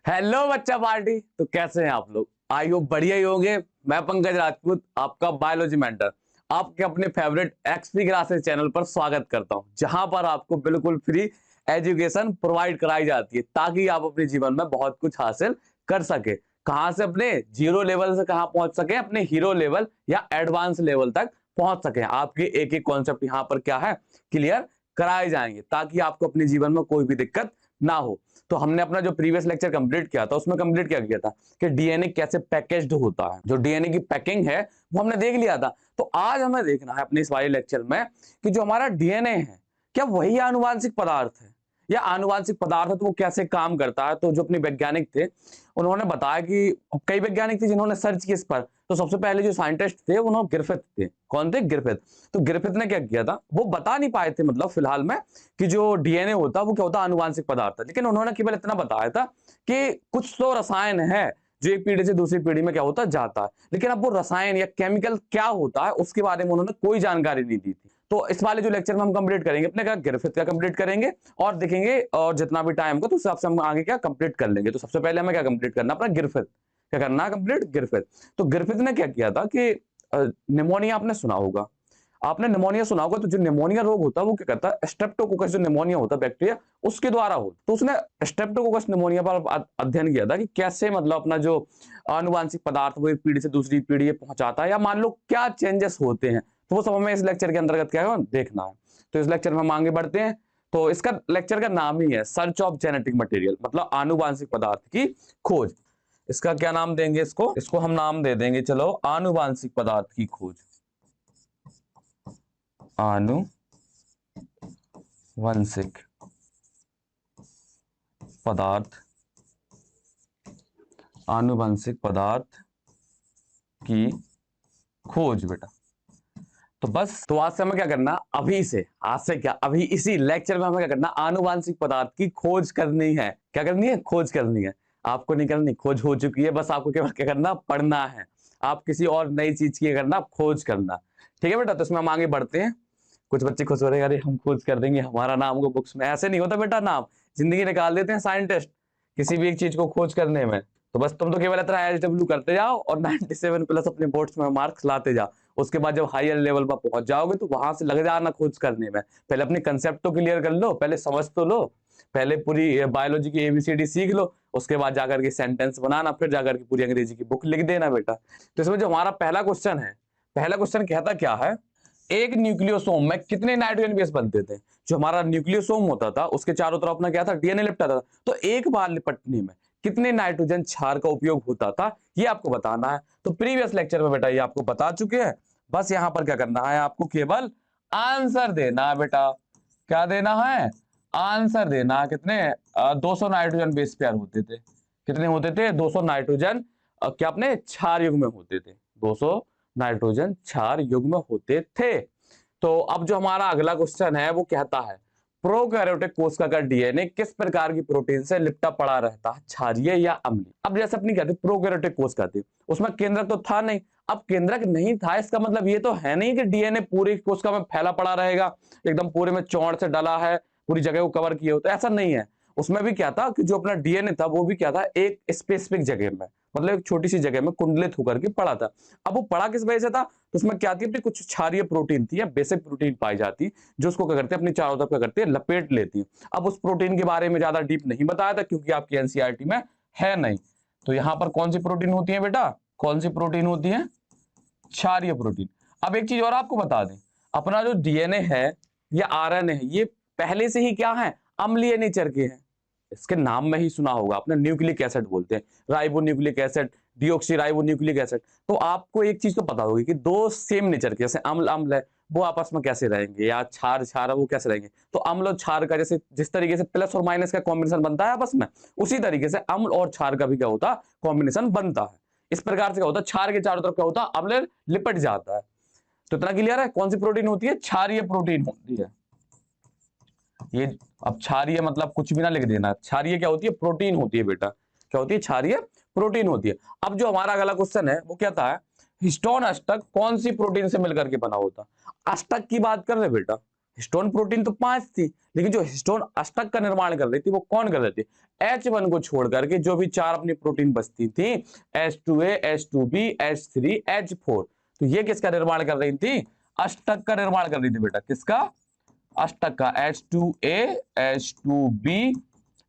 Hello बच्चा party. तो कैसे हैं आप लोग? आई होप बढ़िया ही होंगे। मैं पंकज राजपूत, आपका बायोलॉजी मेंटर, आपके अपने फेवरेट एक्सपी क्लासेस चैनल पर स्वागत करता हूं, जहां पर आपको बिल्कुल फ्री एजुकेशन प्रोवाइड कराई जाती है ताकि आप अपने जीवन में बहुत कुछ हासिल कर सके। कहां से अपने जीरो लेवल से कहां पहुंच सके, अपने हीरो लेवल या एडवांस लेवल तक पहुंच सके। आपके एक एक कॉन्सेप्ट यहाँ पर क्या है, क्लियर कराए जाएंगे ताकि आपको अपने जीवन में कोई भी दिक्कत ना हो। तो हमने अपना जो प्रीवियस लेक्चर कंप्लीट किया था उसमें कंप्लीट क्या किया था कि डीएनए कैसे पैकेज्ड होता है, जो डीएनए की पैकिंग है वो हमने देख लिया था। तो आज हमें देखना है अपने इस वाले लेक्चर में कि जो हमारा डीएनए है क्या वही आनुवांशिक पदार्थ है या आनुवांशिक पदार्थ है, तो वो कैसे काम करता है। तो जो अपने वैज्ञानिक थे उन्होंने बताया कि कई वैज्ञानिक थे जिन्होंने सर्च किया इस पर। तो सबसे पहले जो साइंटिस्ट थे उन्होंने ग्रिफिथ थे। कौन थे? ग्रिफिथ। तो ग्रिफिथ ने क्या किया था, वो बता नहीं पाए थे मतलब फिलहाल में कि जो डीएनए होता है वो क्या होता है, आनुवांशिक पदार्थ है। लेकिन उन्होंने केवल इतना बताया था कि कुछ तो रसायन है जो एक पीढ़ी से दूसरी पीढ़ी में क्या होता जाता है, लेकिन अब वो रसायन या केमिकल क्या होता है उसके बारे में उन्होंने कोई जानकारी नहीं दी थी। तो इस वाले जो लेक्चर में हम कंप्लीट करेंगे अपने क्या ग्रिफिथ का कंप्लीट करेंगे और देखेंगे, और जितना भी टाइम को तो उस हिसाब से हम आगे क्या कंप्लीट कर लेंगे। तो सबसे पहले हमें क्या कंप्लीट करना, अपना ग्रिफिथ क्या करना है, कंप्लीट ग्रिफिथ। तो ग्रिफिथ ने क्या किया था कि निमोनिया आपने सुना होगा, आपने निमोनिया सुना होगा। तो जो निमोनिया रोग होता है वो क्या करता है, स्ट्रेप्टोकोकस जो निमोनिया होता है बैक्टीरिया उसके द्वारा होता। तो उसने स्ट्रेप्टोकोकस निमोनिया पर अध्ययन किया था कि कैसे मतलब अपना जो आनुवांशिक पदार्थ वो एक पीढ़ी से दूसरी पीढ़ी पहुंचाता है या मान लो क्या चेंजेस होते हैं। तो वो सब हमें इस लेक्चर के अंतर्गत क्या है देखना है। तो इस लेक्चर में हम आगे बढ़ते हैं। तो इसका लेक्चर का नाम ही है सर्च ऑफ जेनेटिक मटेरियल, मतलब आनुवांशिक पदार्थ की खोज। इसका क्या नाम देंगे, इसको इसको हम नाम दे देंगे चलो आनुवांशिक पदार्थ की खोज। आनुवंशिक पदार्थ, आनुवंशिक पदार्थ की खोज बेटा। तो बस तो आज से हमें क्या करना, अभी से आज से क्या अभी इसी लेक्चर में हमें क्या करना, आनुवंशिक पदार्थ की खोज करनी है। क्या करनी है? खोज करनी है। आपको नहीं करनी, खोज हो चुकी है, बस आपको केवल क्या करना, पढ़ना है। आप किसी और नई चीज की करना, खोज करना। ठीक है बेटा। तो इसमें हम आगे बढ़ते हैं। कुछ बच्चे खुश हो रहे हैं, अरे हम खोज कर देंगे, हमारा नाम होगा बुक्स में। ऐसे नहीं होता बेटा, नाम जिंदगी निकाल देते हैं साइंटिस्ट किसी भी एक चीज को खोज करने में। तो बस तुम तो केवल इतना एचडब्ल्यू करते जाओ और 97 प्लस अपने बोर्ड्स में मार्क्स लाते जाओ। उसके बाद जब हायर लेवल पर पहुंच जाओगे तो वहां से लग जाना खोज करने में। पहले अपने कंसेप्ट तो क्लियर कर लो, पहले समझ तो लो, पहले पूरी बायोलॉजी की एबीसीडी सीख लो, उसके बाद जाकर के सेंटेंस बनाना, फिर जाकर के पूरी अंग्रेजी की बुक लिख देना बेटा। तो इसमें जो हमारा पहला क्वेश्चन है, पहला क्वेश्चन कहता क्या है, एक न्यूक्लियोसोम में कितने नाइट्रोजन बेस बनते थे। जो हमारा न्यूक्लियोसोम होता था उसके चारों तरफ अपना क्या था, डीएनए लिपटा था। तो एक बार लिपटने में कितने नाइट्रोजन क्षार का उपयोग होता था, ये आपको बताना है। तो प्रीवियस लेक्चर में बेटा ये आपको बता चुके हैं। बस यहां पर क्या करना है, आपको केवल आंसर देना है बेटा। क्या देना है? आंसर देना है। कितने? 200 नाइट्रोजन बेस पेयर होते थे। कितने होते थे? 200 नाइट्रोजन क्या अपने क्षार युग्म में होते थे। 200 नाइट्रोजन क्षार युग्म होते थे। तो अब जो हमारा अगला क्वेश्चन है वो कहता है, प्रोकैरियोटिक कोशिका का डीएनए किस प्रकार की प्रोटीन से लिपटा पड़ा रहता है, क्षारीय या अम्लीय। अब जैसे अपनी कहते प्रोकैरियोटिक कोशिका थी, उसमें केंद्रक तो था नहीं। अब केंद्रक नहीं था इसका मतलब ये तो है नहीं कि डीएनए पूरी कोशिका में फैला पड़ा रहेगा, एकदम पूरे में चौड़ से डला है, पूरी जगह को कवर किए हो, तो ऐसा नहीं है। उसमें भी क्या था कि जो अपना डीएनए था वो भी क्या था, एक स्पेसिफिक जगह में, मतलब एक छोटी सी जगह में कुंडलित होकर के पड़ा था। अब वो पड़ा किस वजह से था, तो उसमें क्या थी, अपनी कुछ क्षारीय प्रोटीन थी या बेसिक प्रोटीन पाई जाती, जो उसको क्या करते हैं, अपनी चारों तरफ क्या करते हैं, लपेट लेती है। अब उस प्रोटीन के बारे में ज्यादा डीप नहीं बताया था क्योंकि आपकी एनसीईआरटी में है नहीं। तो यहां पर कौन सी प्रोटीन होती है बेटा, कौन सी प्रोटीन होती है, क्षारीय प्रोटीन। अब एक चीज और आपको बता दें, अपना जो डीएनए है या आरएनए है, ये पहले से ही क्या है, अम्लीय नेचर के हैं। इसके नाम में ही सुना होगा आपने, न्यूक्लिक एसिड बोलते हैं, ribo nucleic acid, deoxy ribo nucleic acid. तो आपको एक चीज तो पता होगी कि दो सेम नेचर के, जैसे अम्ल अम्ल है, वो आपस में कैसे रहेंगे, या क्षार क्षार है वो कैसे रहेंगे। तो अम्ल और क्षार का जैसे जिस तरीके से प्लस और माइनस का कॉम्बिनेशन बनता है आपस में, उसी तरीके से अम्ल और क्षार का भी क्या होता है, कॉम्बिनेशन बनता है। इस प्रकार से क्या होता है, क्षार के चारों तरफ क्या होता है, अम्ल लिपट जाता है। तो इतना क्लियर है, कौन सी प्रोटीन होती है, क्षारीय प्रोटीन होती है ये। अब क्षारीय मतलब कुछ भी ना लिख देना, क्षारीय क्या होती है, प्रोटीन होती है बेटा। क्या होती है, क्षारीय प्रोटीन होती है। अब जो हमारा अगला क्वेश्चन है वो कहता है, हिस्टोन अष्टक कौन सी प्रोटीन से मिलकर के बना होता। अष्टक की बात कर रहे बेटा, हिस्टोन प्रोटीन तो 5 थी, लेकिन जो हिस्टोन अष्टक का निर्माण कर रही थी वो कौन कर रही थी? H1 को छोड़ करके जो भी 4 अपनी प्रोटीन बचती थी, H2A, H2B, H3, H4, तो ये किसका निर्माण कर रही थी? अष्टक का निर्माण कर रही थी बेटा। किसका? अष्टक का। H2A, H2B,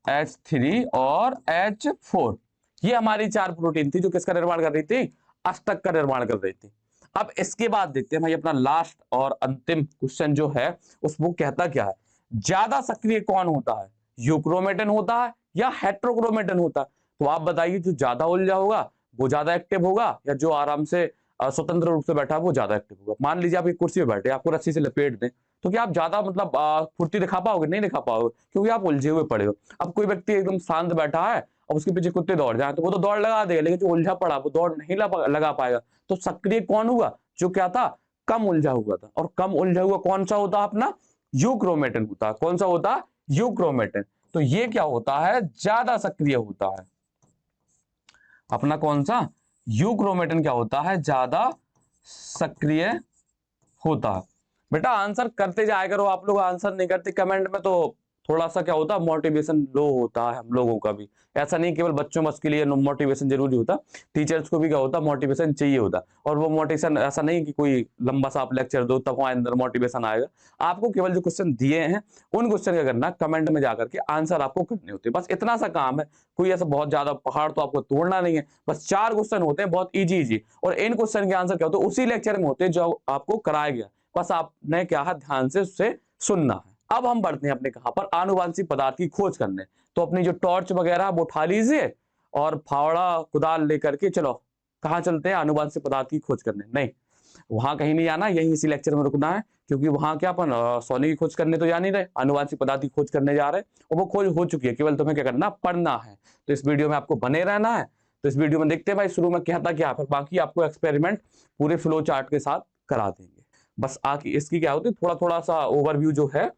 H3 और H4, ये हमारी 4 प्रोटीन थी जो किसका निर्माण कर रही थी? अष्टक का निर्माण कर रही थी। अब इसके बाद देखते हैं भाई अपना लास्ट और अंतिम क्वेश्चन जो है वो कहता क्या है? ज्यादा सक्रिय कौन होता है? यूक्रोमेटिन होता है या हेट्रोक्रोमेटिन होता है? तो आप बताइए, जो ज्यादा उलझा होगा वो ज्यादा एक्टिव होगा, या जो आराम से स्वतंत्र रूप से बैठा है वो ज्यादा एक्टिव होगा? मान लीजिए आप एक कुर्सी पे बैठे, आपको रस्सी से लपेट दें, तो क्या आप ज्यादा मतलब फुर्ती दिखा पाओगे? नहीं दिखा पाओगे, क्योंकि आप उलझे हुए पड़े हो। अब कोई व्यक्ति एकदम शांत बैठा है और उसके पीछे कुत्ते दौड़ जाए तो वो तो दौड़ लगा देगा, लेकिन जो उलझा पड़ा वो दौड़ नहीं लगा पाएगा। तो सक्रिय कौन हुआ? जो क्या था? कम उलझा हुआ था। और कम उलझा हुआ कौन सा होता? अपना यूक्रोमेटिन होता। कौन सा होता? यूक्रोमेटिन। तो ये क्या होता है? ज्यादा सक्रिय होता है। अपना कौन सा? यूक्रोमेटिन क्या होता है? ज्यादा सक्रिय होता है। बेटा आंसर करते जाया करो, आप लोग आंसर नहीं करते कमेंट में तो थोड़ा सा क्या होता है, मोटिवेशन लो होता है हम लोगों का भी। ऐसा नहीं केवल बच्चों बस के लिए मोटिवेशन जरूरी होता, टीचर्स को भी क्या होता, मोटिवेशन चाहिए होता। और वो मोटिवेशन ऐसा नहीं कि कोई लंबा सा आप लेक्चर दो तब वहां अंदर मोटिवेशन आएगा। आपको केवल जो क्वेश्चन दिए हैं उन क्वेश्चन का करना, कमेंट में जाकर के आंसर आपको करने होते हैं, बस इतना सा काम है। कोई ऐसा बहुत ज्यादा पहाड़ तो आपको तोड़ना नहीं है, बस 4 क्वेश्चन होते हैं बहुत इजी। और इन क्वेश्चन के आंसर क्या होते हैं उसी लेक्चर में होते हैं जो आपको कराया गया, बस आपने क्या है ध्यान से उससे सुनना है। अब हम बढ़ते हैं अपने कहां पर? आनुवांशिक पदार्थ की खोज करने। तो अपनी जो टॉर्च वगैरह वो उठा लीजिए और फावड़ा कुदाल लेकर के चलो, कहां चलते हैं? आनुवांशिक पदार्थ की खोज करने। नहीं, वहां कहीं नहीं आना, यही इसी लेक्चर में रुकना है, क्योंकि वहां क्या अपन सोने की खोज करने तो जा नहीं रहे, आनुवांशिक पदार्थ की खोज करने जा रहे हैं और वो खोज हो चुकी है। केवल तुम्हें क्या करना? पढ़ना है। तो इस वीडियो में आपको बने रहना है। तो इस वीडियो में देखते हैं भाई शुरू में कहता क्या है, फिर बाकी आपको एक्सपेरिमेंट पूरे फ्लो चार्ट के साथ करा देंगे। बस आके इसकी क्या होती है, थोड़ा थोड़ा सा ओवरव्यू जो है,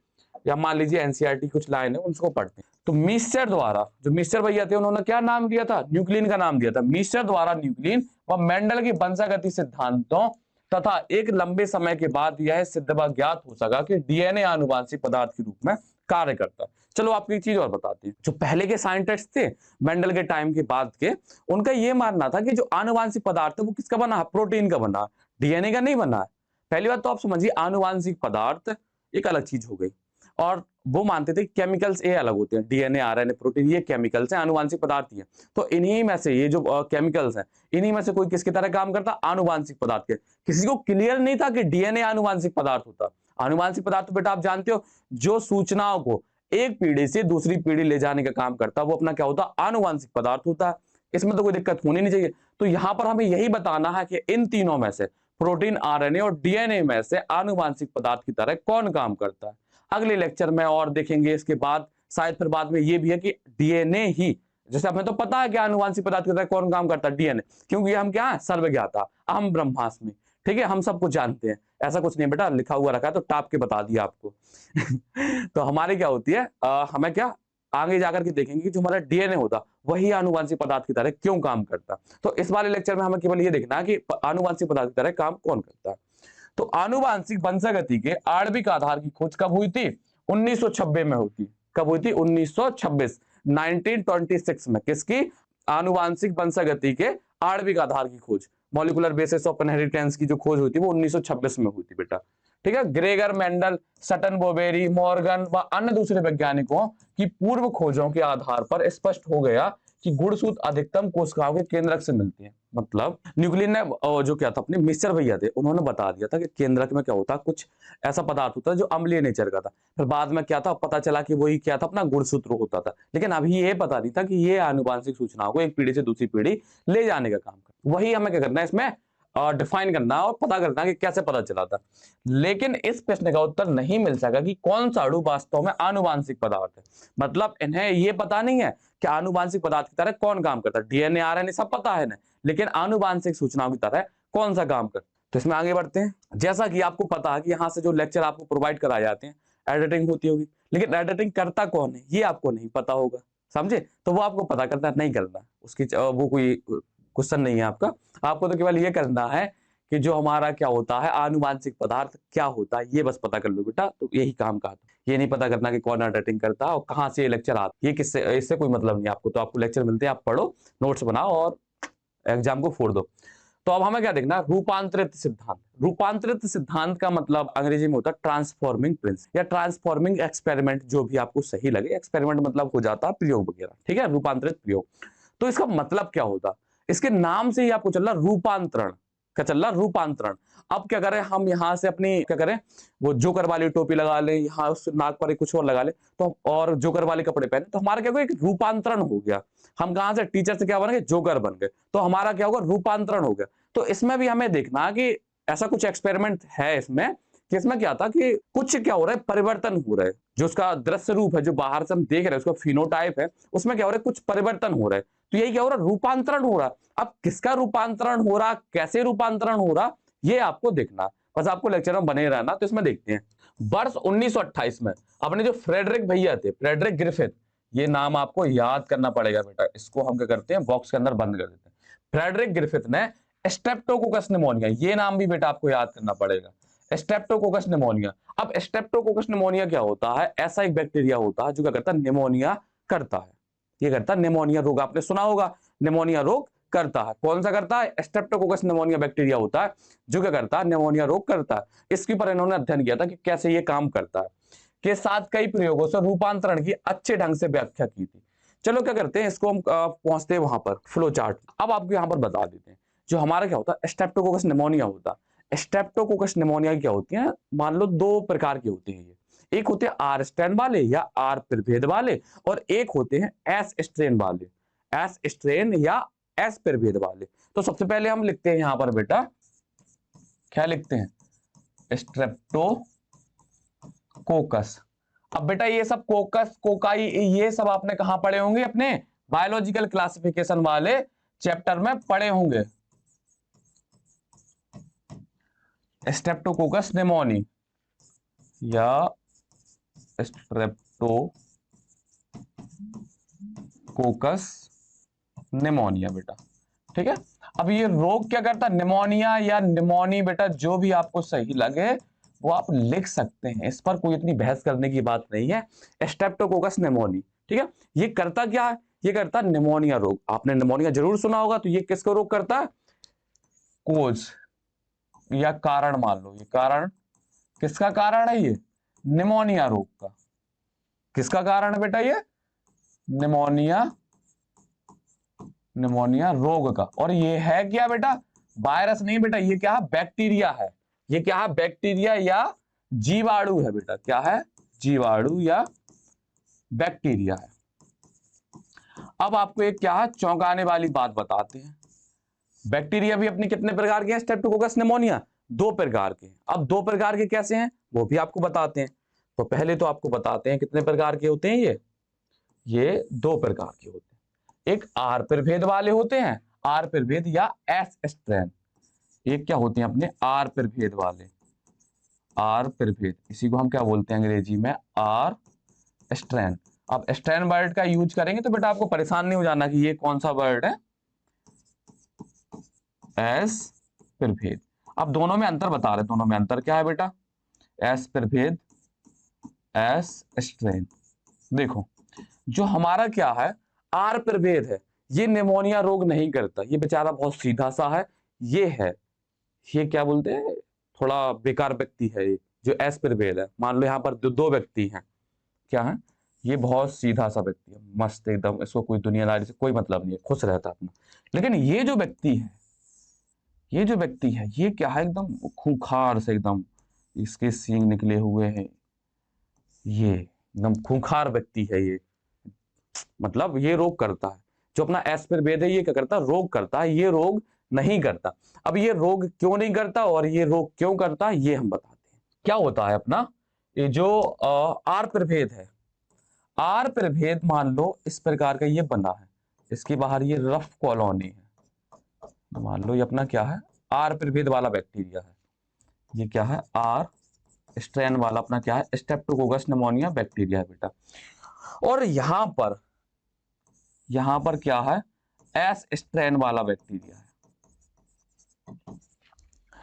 या मान लीजिए एनसीईआरटी कुछ लाइन है उनको पढ़ते हैं। तो मीस्टर द्वारा, जो मीस्टर भैया थे उन्होंने क्या नाम दिया था? न्यूक्लिन का नाम दिया था। मीस्टर द्वारा न्यूक्लिन व मेंडल के वंशागति सिद्धांतों तथा एक लंबे समय के बाद यह सिद्ध व ज्ञात हो सका कि डीएनए आनुवांशिक पदार्थ के रूप में कार्य करता है। चलो आपको एक चीज और बताते हैं। जो पहले के साइंटिस्ट थे मेंडल के टाइम के बाद के, उनका यह मानना था कि जो आनुवांशिक पदार्थ है वो किसका बना है? प्रोटीन का बना है, डीएनए का नहीं बना है। पहली बात तो आप समझिए, आनुवांशिक पदार्थ एक अलग चीज हो गई। और वो मानते थे केमिकल्स ये अलग होते हैं, डीएनए, आरएनए, प्रोटीन ये केमिकल्स हैं, आनुवांशिक पदार्थ ही है। तो इन्हीं में से ये जो केमिकल्स हैं, इन्हीं में से कोई किसकी तरह काम करता? आनुवांशिक पदार्थ के। किसी को क्लियर नहीं था कि डीएनए आनुवांशिक पदार्थ होता। आनुवांशिक पदार्थ तो बेटा आप जानते हो, जो सूचनाओं को एक पीढ़ी से दूसरी पीढ़ी ले जाने का काम करता है वो अपना क्या होता? आनुवांशिक पदार्थ होता है। इसमें तो कोई दिक्कत होनी नहीं चाहिए। तो यहां पर हमें यही बताना है कि इन तीनों में से, प्रोटीन, आरएनए और डीएनए में से आनुवांशिक पदार्थ की तरह कौन काम करता है। अगले लेक्चर में और देखेंगे। इसके बाद शायद फिर बाद में ये भी है कि डीएनए ही, जैसे हमें तो पता है कि आनुवांशिक पदार्थ की तरह कौन काम करता है? डीएनए, क्योंकि हम क्या है? सर्वज्ञाता, अहम ब्रह्मास्मि। ठीक है, हम सब कुछ जानते हैं। ऐसा कुछ नहीं बेटा, लिखा हुआ रखा है तो टाप के बता दिया आपको। तो हमारी क्या होती है, हमें क्या आगे जाकर के देखेंगे कि जो हमारा डीएनए होता वही आनुवांशिक पदार्थ की तरह क्यों काम करता। तो इस वाले लेक्चर में हमें केवल ये देखना है कि आनुवांशिक पदार्थ की तरह काम कौन करता है। तो आनुवांशिक वंशागति के आणविक आधार की खोज कब हुई थी? 1926 में हुई थी। कब हुई थी? 1926, 1926 में। किसकी? आनुवांशिक वंशागति के आणविक आधार की खोज, मॉलिक्यूलर बेसिस ऑफ इनहेरिटेंस की जो खोज हुई थी वो 1926 में हुई थी बेटा। ठीक है, ग्रेगर मेंडल, सटन बोबेरी, मॉर्गन व अन्य दूसरे वैज्ञानिकों की पूर्व खोजों के आधार पर स्पष्ट हो गया कि गुणसूत्र अधिकतम कोशिकाओं के केंद्रक से मिलती है। मतलब न्यूक्लियन ने जो क्या था, अपने मिस्टर भैया थे, उन्होंने बता दिया था कि केंद्रक में क्या होता, कुछ ऐसा पदार्थ होता है जो अम्लीय नेचर का था। फिर बाद में क्या था, पता चला कि वही क्या था, अपना गुणसूत्र होता था। लेकिन अभी ये पता नहीं था कि ये आनुवांशिक सूचनाओं को एक पीढ़ी से दूसरी पीढ़ी ले जाने का काम करता। वही हमें क्या करना है, इसमें डिफाइन करना और पता करना कि कैसे पता चला था। लेकिन इस प्रश्न का उत्तर नहीं मिल सका कि कौन सा अणु वास्तव में आनुवांशिक पदार्थ है। मतलब इन्हें ये पता नहीं है कि आनुवांशिक पदार्थ की तरह कौन काम करता है। डीएनए, आरएनए सब पता है ना, लेकिन आनुवांशिक सूचनाओं की तरह कौन सा काम करता है। तो इसमें आगे बढ़ते हैं। जैसा कि आपको पता है कि यहाँ से जो लेक्चर आपको प्रोवाइड कराए जाते हैं, एडिटिंग होती होगी, लेकिन एडिटिंग करता कौन है ये आपको नहीं पता होगा, समझे? तो वो आपको पता करना नहीं करना, उसकी वो कोई क्वेश्चन नहीं है आपका। आपको तो केवल ये करना है कि जो हमारा क्या होता है आनुवांशिक पदार्थ क्या होता है, ये बस पता कर लो बेटा। तो यही काम का था, ये नहीं पता करना कि कौन हैंडराइटिंग करता है और कहाँ से ये लेक्चर आता है, ये किससे, इससे कोई मतलब नहीं आपको। तो आपको लेक्चर मिलते हैं, आप पढ़ो, नोट्स बनाओ और एग्जाम को फोड़ दो। तो अब हमें क्या देखना, रूपांतरित सिद्धांत। रूपांतरित सिद्धांत का मतलब अंग्रेजी में होता है ट्रांसफॉर्मिंग प्रिंसिपल या ट्रांसफॉर्मिंग एक्सपेरिमेंट, जो भी आपको सही लगे। एक्सपेरिमेंट मतलब हो जाता है प्रयोग वगैरह, ठीक है, रूपांतरित प्रयोग। तो इसका मतलब क्या होता, इसके नाम से ही आपको चल रहा रूपांतरण, क्या चल रहा, रूपांतरण। अब क्या करें हम, यहां से अपनी क्या करें, वो जोकर वाली टोपी लगा ले, यहाँ उस नाक पर कुछ और लगा ले, तो और जोकर वाले कपड़े पहने, तो हमारा क्या होगा, एक रूपांतरण हो गया। हम कहां से टीचर से क्या बन गए, जोकर बन गए, तो हमारा क्या होगा, रूपांतरण हो गया। तो इसमें भी हमें देखना कि ऐसा कुछ एक्सपेरिमेंट है इसमें, कि इसमें क्या था कि कुछ क्या हो रहा है, परिवर्तन हो रहा है। जो उसका दृश्य रूप है, जो बाहर से हम देख रहे हैं, उसका फिनोटाइप है, उसमें क्या हो रहा है, कुछ परिवर्तन हो रहा है। तो यही क्या हो रहा है, रूपांतरण हो रहा है। अब किसका रूपांतरण हो रहा, कैसे रूपांतरण हो रहा, ये आपको देखना। बस आपको लेक्चर में बने रहना। तो इसमें देखते हैं वर्ष 1928 में अपने जो फ्रेडरिक भैया थे, फ्रेडरिक ग्रिफिथ, ये नाम आपको याद करना पड़ेगा बेटा। इसको हम क्या करते हैं, बॉक्स के अंदर बंद कर देते हैं। फ्रेडरिक ग्रिफिथ ने स्ट्रेप्टोकोकस निमोनिया, ये नाम भी बेटा आपको याद करना पड़ेगा, स्ट्रेप्टोकोकस निमोनिया। अब स्ट्रेप्टोकोकस निमोनिया क्या होता है, ऐसा एक बैक्टीरिया होता है जो क्या करता है, निमोनिया करता है। ये करता है निमोनिया रोग, आपने सुना होगा, निमोनिया रोग करता है। कौन सा करता है, स्ट्रेप्टोकोकस निमोनिया बैक्टीरिया होता है जो क्या करता है, निमोनिया रोग करता है। इसके ऊपर इन्होंने अध्ययन किया था कि कैसे ये काम करता है, के साथ कई प्रयोगों से रूपांतरण की अच्छे ढंग से व्याख्या की थी। चलो क्या करते हैं, इसको हम पहुंचते हैं वहां पर फ्लो चार्ट। अब आपको यहां पर बता देते हैं, जो हमारा क्या होता है स्ट्रेप्टोकोकस निमोनिया होता है। स्ट्रेप्टोकोकस निमोनिया क्या होती है, मान लो दो प्रकार की होती है ये। एक होते हैं आर स्ट्रेन वाले या आर प्रभेद वाले, और एक होते हैं एस स्ट्रेन वाले, एस स्ट्रेन या एस प्रभेद वाले। तो सबसे पहले हम लिखते हैं यहां पर बेटा, क्या लिखते हैं, स्ट्रेप्टोकोकस। अब बेटा ये सब कोकस, कोकाई, ये सब आपने कहां पढ़े होंगे, अपने बायोलॉजिकल क्लासिफिकेशन वाले चैप्टर में पढ़े होंगे। स्ट्रेप्टोकोकस निमोनी या स्ट्रेप्टोकोकस निमोनिया बेटा, ठीक है। अब ये रोग क्या करता है, निमोनिया या निमोनी, बेटा जो भी आपको सही लगे वो आप लिख सकते हैं, इस पर कोई इतनी बहस करने की बात नहीं है। स्ट्रेप्टोकोकस निमोनी, ठीक है। ये करता क्या है, ये करता है निमोनिया रोग। आपने निमोनिया जरूर सुना होगा, तो ये किसको रोग करता है, कोज या कारण मान लो, ये कारण, किसका कारण है ये, निमोनिया रोग का। किसका कारण है बेटा ये, निमोनिया, निमोनिया रोग का। और ये है क्या बेटा, वायरस नहीं बेटा, ये क्या है, बैक्टीरिया है। ये क्या है, बैक्टीरिया या जीवाणु है बेटा, क्या है, जीवाणु या बैक्टीरिया है। अब आपको एक क्या है, चौंकाने वाली बात बताते हैं। बैक्टीरिया भी अपने कितने प्रकार के हैं, स्ट्रेप्टोकोकस निमोनिया दो प्रकार के हैं। अब दो प्रकार के कैसे हैं वो भी आपको बताते हैं। तो पहले तो आपको बताते हैं कितने प्रकार के होते हैं ये दो प्रकार के होते हैं। एक आर प्रभेद वाले होते हैं, आर प्रभेद या एस स्ट्रेन। एक क्या होते हैं अपने आर प्रभेद वाले, आर प्रभेद, इसी को हम क्या बोलते हैं अंग्रेजी में, आर स्ट्रेन। अब स्ट्रेन वर्ड का यूज करेंगे तो बेटा आपको परेशान नहीं हो जाना कि ये कौन सा वर्ड है, एस प्रभेद। अब दोनों में अंतर बता रहे, दोनों में अंतर क्या है बेटा, एस प्रभेद, एस स्ट्रेन। देखो जो हमारा क्या है, आर प्रभेद है, ये निमोनिया रोग नहीं करता, ये बेचारा बहुत सीधा सा है। ये क्या बोलते हैं, थोड़ा बेकार व्यक्ति है ये जो एस प्रभेद है। मान लो यहाँ पर दो व्यक्ति हैं, क्या है, ये बहुत सीधा सा व्यक्ति है, मस्त एकदम, इसको कोई दुनियादारी से कोई मतलब नहीं है, खुश रहता है अपना। लेकिन ये जो व्यक्ति है, ये जो व्यक्ति है, ये क्या है, एकदम खूंखार से, एकदम इसके सींग निकले हुए हैं, ये एकदम खूंखार व्यक्ति है ये, मतलब ये रोग करता है। जो अपना एस प्रभेद है, ये क्या करता है, रोग करता है, ये रोग नहीं करता। अब ये रोग क्यों नहीं करता और ये रोग क्यों करता है, ये हम बताते हैं। क्या होता है अपना ये जो आर प्रभेद है, आर प्रभेद मान लो इस प्रकार का ये बना है, इसके बाहर ये रफ कॉलोनी है, मान लो ये अपना क्या है, आर प्रभेद वाला बैक्टीरिया है। ये क्या है, आर स्ट्रेन वाला अपना क्या है, स्ट्रेप्टोकोकस निमोनिया बैक्टीरिया है बेटा। और यहां पर क्या है, एस स्ट्रेन वाला बैक्टीरिया है।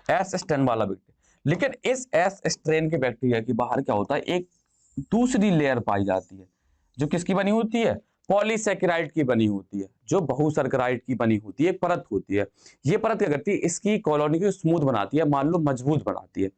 एस स्ट्रेन वाला बैक्टीरिया। लेकिन इस एस स्ट्रेन के बैक्टीरिया के बाहर क्या होता है, एक दूसरी लेयर पाई जाती है जो किसकी बनी होती है, पॉलीसेकेराइड की बनी होती है, जो बहुसर्कराइड की बनी होती है, एक परत होती है। ये परत क्या करती है, इसकी कॉलोनी को स्मूथ बनाती है, मान लो मजबूत बनाती है।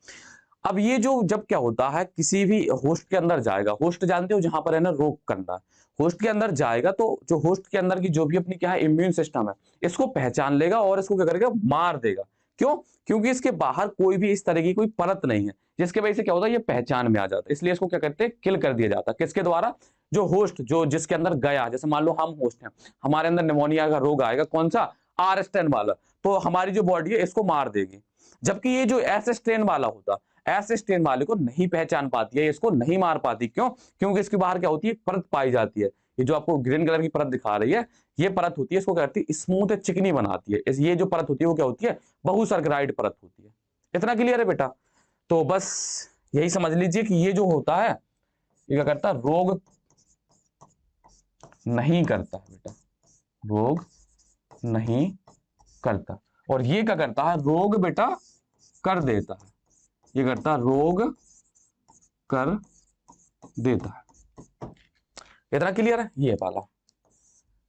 अब ये जो जब क्या होता है, किसी भी होस्ट के अंदर जाएगा, होस्ट जानते हो जहां पर है ना रोग करना है, होस्ट के अंदर जाएगा तो जो होस्ट के अंदर की जो भी अपनी क्या है इम्यून सिस्टम है, इसको पहचान लेगा और इसको क्या करेगा, मार देगा। क्यों? क्योंकि इसके बाहर कोई भी इस तरह की कोई परत नहीं है, जिसके वजह से क्या होता है, ये पहचान में आ जाता है। इसलिए इसको क्या करते हैं, किल कर दिया जाता है। किसके द्वारा? जो होस्ट, जो जिसके अंदर गया, जैसे मान लो हम होस्ट हैं, हमारे अंदर निमोनिया का रोग आएगा, कौन सा, आर स्ट्रेन वाला, तो हमारी जो बॉडी है इसको मार देगी। जबकि ये जो एस स्ट्रेन वाला होता, एस स्ट्रेन वाले को नहीं पहचान पाती है, इसको नहीं मार पाती। क्यों? क्योंकि इसके बाहर क्या होती है, परत पाई जाती है। ये जो आपको ग्रीन कलर की परत दिखा रही है, ये परत होती है, इसको क्या करती है, स्मूथ चिकनी बनाती है। ये जो परत होती है वो क्या होती है, बहुसर्कराइड परत होती है। इतना क्लियर है बेटा? तो बस यही समझ लीजिए कि ये जो होता है, ये क्या करता है, रोग नहीं करता है बेटा, रोग नहीं करता। और ये क्या करता है, रोग बेटा कर देता है। ये करता है, रोग कर देता है। इतना क्लियर है? ये वाला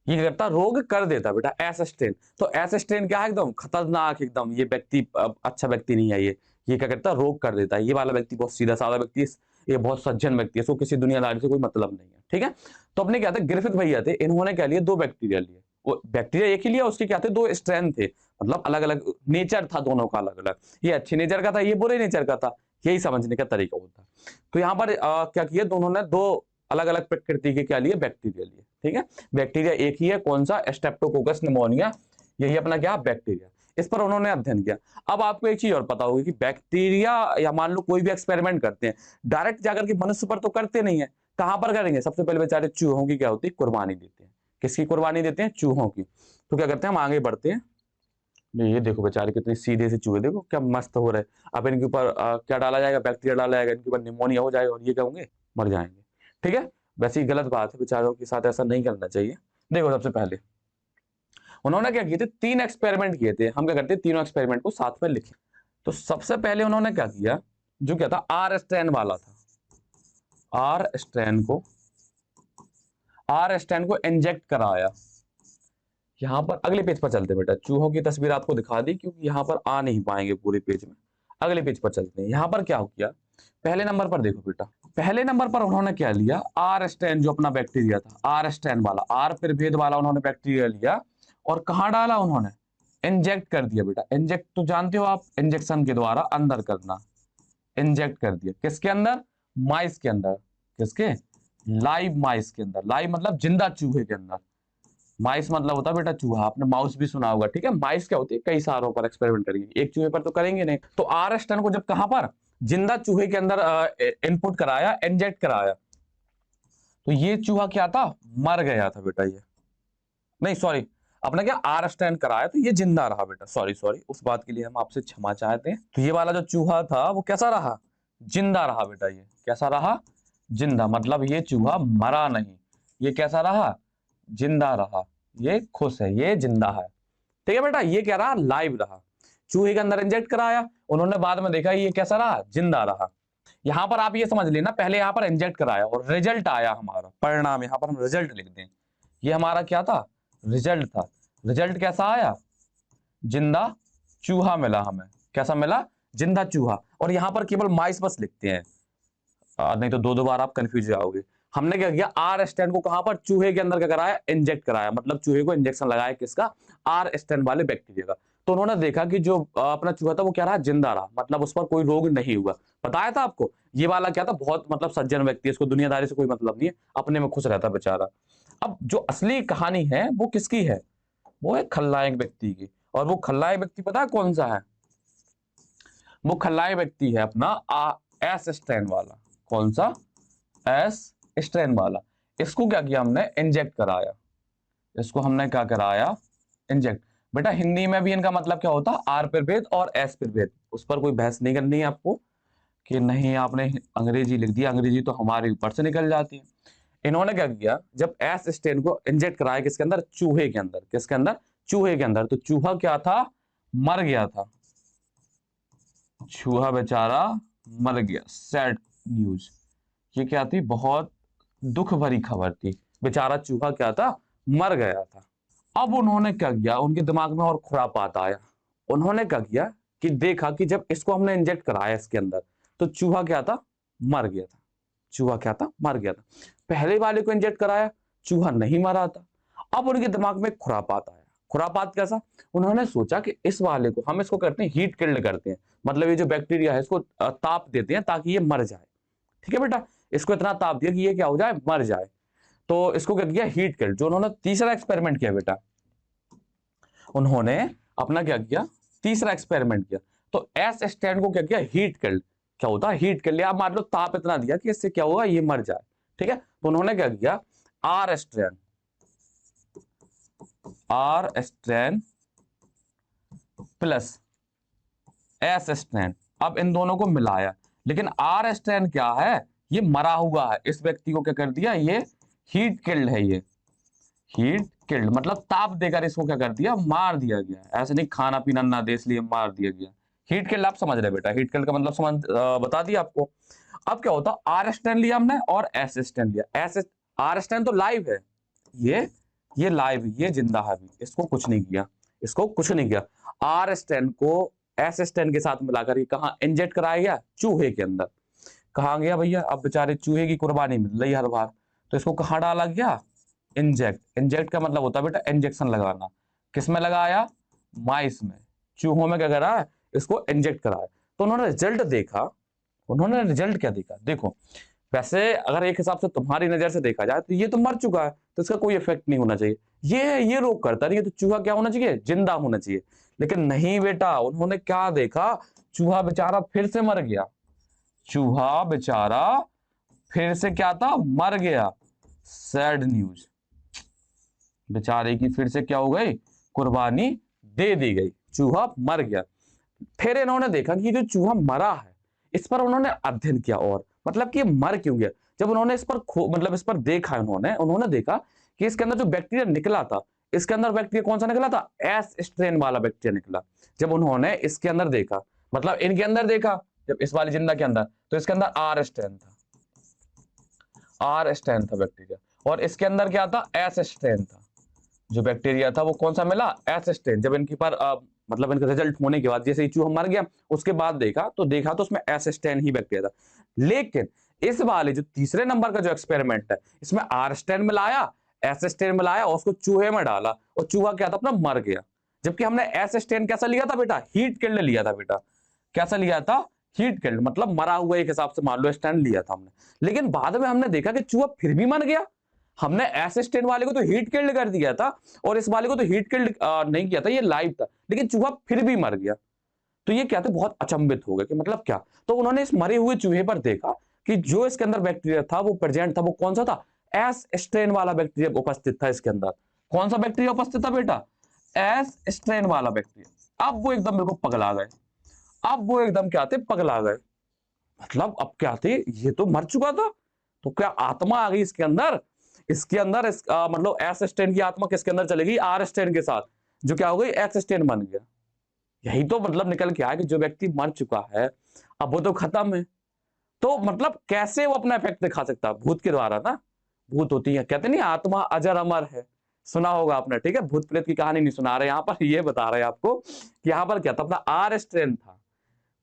ये करता है, रोग कर देता है बेटा, एस स्ट्रेन। तो एस स्ट्रेन क्या है, एकदम खतरनाक, एकदम ये व्यक्ति अच्छा व्यक्ति नहीं है। ये क्या करता है, रोग कर देता है। ये वाला व्यक्ति बहुत सीधा साधा व्यक्ति है, ये बहुत सज्जन व्यक्ति है, इसको किसी दुनियादारी से कोई मतलब नहीं है। ठीक है? तो अपने क्या थे, ग्रिफिथ भैया थे, इन्होंने क्या लिया, दो बैक्टीरिया लिए। वो बैक्टीरिया एक ही लिया, उसके क्या थे, दो स्ट्रेन थे, मतलब अलग अलग नेचर था दोनों का, अलग अलग। ये अच्छे नेचर का था, ये बुरे नेचर का था। यही समझने का तरीका होता है। तो यहाँ पर क्या किया, दोनों ने दो अलग अलग प्रकृति के क्या लिए, बैक्टीरिया लिए। ठीक है? बैक्टीरिया एक ही है, कौन सा, स्ट्रेप्टोकोकस निमोनिया, यही अपना क्या, बैक्टीरिया। इस पर उन्होंने अध्ययन किया। अब आपको एक चीज और पता होगी कि बैक्टीरिया, या मान लो कोई भी एक्सपेरिमेंट करते हैं, डायरेक्ट जाकर के मनुष्य पर तो करते नहीं है। कहां पर करेंगे? सबसे पहले बेचारे चूहों की क्या होती है, कुर्बानी देते हैं। किसकी कुर्बानी देते हैं? चूहों की। तो क्या करते हैं, हम आगे बढ़ते हैं। नहीं, ये देखो बेचारे कितने सीधे से चूहे, देखो क्या मस्त हो रहे हैं। अब इनके ऊपर क्या डाला जाएगा, बैक्टीरिया डाला जाएगा, इनके ऊपर निमोनिया हो जाएगा और ये क्या होंगे, मर जाएंगे। ठीक है? वैसे ही गलत बात है, बेचारों के साथ ऐसा नहीं करना चाहिए। देखो, सबसे पहले उन्होंने क्या किए थे, तीन एक्सपेरिमेंट किए थे। हम क्या करते हैं, तीनों एक्सपेरिमेंट को साथ में लिखे। तो सबसे पहले उन्होंने क्या किया, जो क्या था, आर स्ट्रेन वाला था, आर स्ट्रेन को इंजेक्ट कराया। यहां पर अगले पेज पर चलते बेटा, चूहों की तस्वीर आपको दिखा दी क्योंकि यहां पर आ नहीं पाएंगे पूरे पेज में। अगले पेज पर चलते हैं। यहां पर क्या हो किया, पहले नंबर पर देखो बेटा, पहले नंबर पर उन्होंने क्या लिया, आर स्ट्रेन जो अपना बैक्टीरिया था, आर स्ट्रेन वाला, आर प्रभेद वाला उन्होंने बैक्टीरिया लिया और कहां डाला उन्होंने, इंजेक्ट कर दिया बेटा। इंजेक्ट तो जानते हो आप, इंजेक्शन के द्वारा अंदर करना। इंजेक्ट कर दिया किसके अंदर, माइस के अंदर। किसके? लाइव माइस के अंदर। लाइव मतलब जिंदा चूहे के अंदर। माइस मतलब होता है बेटा चूहा, आपने माउस भी सुना होगा। ठीक है? माइस क्या होती है, कई सारों पर एक्सपेरिमेंट करेंगे, एक चूहे पर तो करेंगे नहीं। तो आर स्टन को जब कहां पर, जिंदा चूहे के अंदर इनपुट कराया, इंजेक्ट कराया, तो ये चूहा क्या था, मर गया था बेटा। ये नहीं, सॉरी, अपना क्या, आर स्टैन कराया तो ये जिंदा रहा बेटा। सॉरी सॉरी, उस बात के लिए हम आपसे क्षमा चाहते हैं। तो ये वाला जो चूहा था वो कैसा रहा, जिंदा रहा बेटा। ये कैसा रहा, जिंदा, मतलब ये चूहा मरा नहीं। ये कैसा रहा, जिंदा रहा। ये खुश है, ये जिंदा है। ठीक है बेटा? ये क्या रहा, लाइव रहा। चूहे के अंदर इंजेक्ट कराया उन्होंने, बाद में देखा ये कैसा रहा, जिंदा रहा। यहां पर आप ये समझ लेना, पहले यहां पर इंजेक्ट कराया और रिजल्ट आया हमारा, परिणाम, यहां पर हम रिजल्ट लिख दें। ये हमारा क्या था, रिजल्ट था। रिजल्ट कैसा आया, जिंदा चूहा मिला हमें। कैसा मिला, जिंदा चूहा। और यहां पर केवल माइस बस लिखते हैं, नहीं तो दो दो बार आप कंफ्यूज जाओगे। हमने क्या किया, आर स्टैन को कहां पर, चूहे के अंदर क्या कराया, इंजेक्ट कराया, मतलब चूहे को इंजेक्शन लगाया, किसका, आर स्टैन वाले बैक्टीरिया का। तो उन्होंने देखा कि जो अपना चूहा था वो क्या रहा, जिंदा रहा, मतलब उस पर कोई रोग नहीं हुआ। बताया था आपको, ये वाला क्या था, बहुत मतलब सज्जन व्यक्ति है, इसको दुनियादारी से कोई मतलब नहीं है, अपने में खुश रहता बेचारा। अब जो असली कहानी है वो किसकी है, वो है खलनायक व्यक्ति की। और वो खलनायक व्यक्ति पता है कौन सा है, वो खलनायक व्यक्ति है अपना एस स्ट्रेन वाला। कौन सा, एस स्ट्रेन वाला। इसको क्या किया हमने, इंजेक्ट कराया। इसको हमने क्या कराया, इंजेक्ट। बेटा हिंदी में भी इनका मतलब क्या होता है, आर प्रभेद और एस प्रभेद। उस पर कोई बहस नहीं करनी है आपको कि नहीं आपने अंग्रेजी लिख दिया, अंग्रेजी तो हमारे ऊपर से निकल जाती है। इन्होंने क्या किया, जब एस स्ट्रेन को इंजेक्ट कराया, किसके अंदर, चूहे के अंदर। किसके अंदर, चूहे के अंदर। तो चूहा क्या था, मर गया था। चूहा बेचारा मर गया, सैड न्यूज। ये क्या थी, बहुत दुख भरी खबर थी। बेचारा चूहा क्या था, मर गया था। अब उन्होंने क्या किया, उनके दिमाग में और खुरापात आया। उन्होंने क्या किया कि देखा कि जब इसको हमने इंजेक्ट कराया इसके अंदर, तो चूहा क्या था, मर गया था। चूहा क्या था, मर गया था। पहले वाले को इंजेक्ट कराया, चूहा नहीं मरा था। अब उनके दिमाग में खुरापात आया। खुरापात कैसा, उन्होंने सोचा कि इस वाले को हम इसको करते हैं हीट किल्ड करते हैं, मतलब ये जो बैक्टीरिया है इसको ताप देते हैं ताकि ये मर जाए। ठीक है बेटा, इसको इतना ताप दिया कि ये क्या हो जाए, मर जाए। तो इसको क्या किया, हीट किल्ड। जो उन्होंने तीसरा एक्सपेरिमेंट किया बेटा, उन्होंने अपना क्या किया, तीसरा एक्सपेरिमेंट किया। तो एस स्टैंड को क्या किया, हीट किल्ड। क्या होता है, हीट कर लिया। मान लो ताप इतना दिया कि इससे क्या होगा, ये मर जाए। ठीक है, तो उन्होंने क्या किया, R strand, R strand plus S strand, अब इन दोनों को मिलाया। लेकिन आर स्ट्रैंड क्या है, ये मरा हुआ है। इस व्यक्ति को क्या कर दिया, ये हीट किल्ड है। ये हीट किल्ड मतलब ताप देकर इसको क्या कर दिया, मार दिया गया। ऐसे नहीं खाना पीना ना दे इसलिए मार दिया गया। हीट किल्ड आप समझ रहे बेटा, हीट किल्ड का मतलब समझ बता दिया आपको। अब क्या होता, आर स्टैंड लिया हमने और एस स्टैंड लिया। एस आर स्टैंड तो लाइव है, ये लाइव, ये जिंदा है अभी, इसको कुछ नहीं किया, इसको कुछ नहीं किया। आर स्टैंड को एस स्टैंड के साथ मिलाकर कहा इंजेक्ट कराया गया, चूहे के अंदर। कहा गया भैया, अब बेचारे चूहे की कुर्बानी मिल रही हर बार, तो इसको कहाँ डाला गया, इंजेक्ट। इंजेक्ट का मतलब होता है बेटा इंजेक्शन लगाना। किसमें लगाया, माइस में। चूहों में क्या करा, इसको इंजेक्ट कराया। तो उन्होंने रिजल्ट देखा। उन्होंने रिजल्ट क्या देखा, देखो वैसे अगर एक हिसाब से तुम्हारी नजर से देखा जाए तो ये तो मर चुका है, तो इसका कोई इफेक्ट नहीं होना चाहिए। ये रोग करता नहीं है, तो चूहा क्या होना चाहिए, जिंदा होना चाहिए। लेकिन नहीं बेटा, उन्होंने क्या देखा, चूहा बेचारा फिर से मर गया। चूहा बेचारा फिर से क्या था, मर गया। सैड न्यूज, बेचारे की फिर से क्या हो गई, कुर्बानी दे दी गई, चूहा मर गया। फिर इन्होंने देखा कि जो चूहा मरा है, इस पर उन्होंने अध्ययन किया, और मतलब कि मर क्यों गया। जब उन्होंने इस पर मतलब इस पर देखा, उन्होंने देखा कि इसके अंदर जो बैक्टीरिया निकला था, इसके अंदर बैक्टीरिया कौन सा निकला था, एस स्ट्रेन वाला बैक्टीरिया निकला। जब उन्होंने इसके अंदर देखा, मतलब इनके अंदर देखा, जब इस वाली जिंदा के अंदर, तो इसके अंदर आर स्ट्रेन था, आर स्ट्रेन था बैक्टीरिया। और इसके अंदर क्या था, एस स्ट्रेन था। जो बैक्टीरिया था वो कौन सा मिला, एस स्ट्रेन। जब इनके पर मतलब इनका रिजल्ट होने के बाद, जैसे ही चूहा मर गया उसके बाद देखा तो उसमें एस स्ट्रेन ही बैक्टीरिया था। लेकिन इस वाले जो तीसरे नंबर का जो एक्सपेरिमेंट है, इसमें आर स्ट्रेन मिलाया, एस स्ट्रेन मिलाया और उसको चूहे में डाला, और चूहा क्या था, अपना मर गया। जबकि हमने एस स्ट्रेन कैसा लिया था बेटा, हीट किल्ड लिया था बेटा। कैसा लिया था, हीट किल्ड, मतलब मरा हुआ एक हिसाब से मान लो स्टैंड लिया था हमने। लेकिन बाद में हमने देखा कि चूहा फिर भी मर गया। हमने एस स्टैंड वाले को तो हीट किल्ड कर दिया था, और इस वाले को तो हीट किल्ड नहीं किया था, ये लाइव था, लेकिन चूहा फिर भी मर गया। तो ये क्या थे, बहुत अचंभित हो गए कि मतलब क्या। तो उन्होंने इस मरे हुए चूहे पर देखा कि जो इसके अंदर बैक्टीरिया था वो प्रेजेंट था, वो कौन सा था, एस स्ट्रेन वाला बैक्टीरिया उपस्थित था इसके अंदर। कौन सा बैक्टीरिया उपस्थित था बेटा, एस स्ट्रेन वाला बैक्टीरिया। अब वो एकदम बिल्कुल पगला गए। अब वो एकदम क्या थे, पगला गए। मतलब अब क्या थे, ये तो मर चुका था, तो क्या आत्मा आ गई इसके अंदर। इसके अंदर मतलब एस स्टेन की आत्मा किसके अंदर चलेगी, आर स्टेन के साथ, जो क्या हो गई, एक्स स्टेन बन गया। यही तो मतलब निकल के आया कि जो व्यक्ति मर चुका है अब वो तो खत्म है, तो मतलब कैसे वो अपना इफेक्ट दिखा सकता है, भूत के द्वारा ना। भूत होती है, कहते नहीं आत्मा अजर अमर है, सुना होगा आपने। ठीक है, भूत प्रेत की कहानी नहीं सुना रहे यहाँ पर, ये बता रहे हैं आपको कि यहाँ पर क्या था, अपना आर स्ट्रेन था,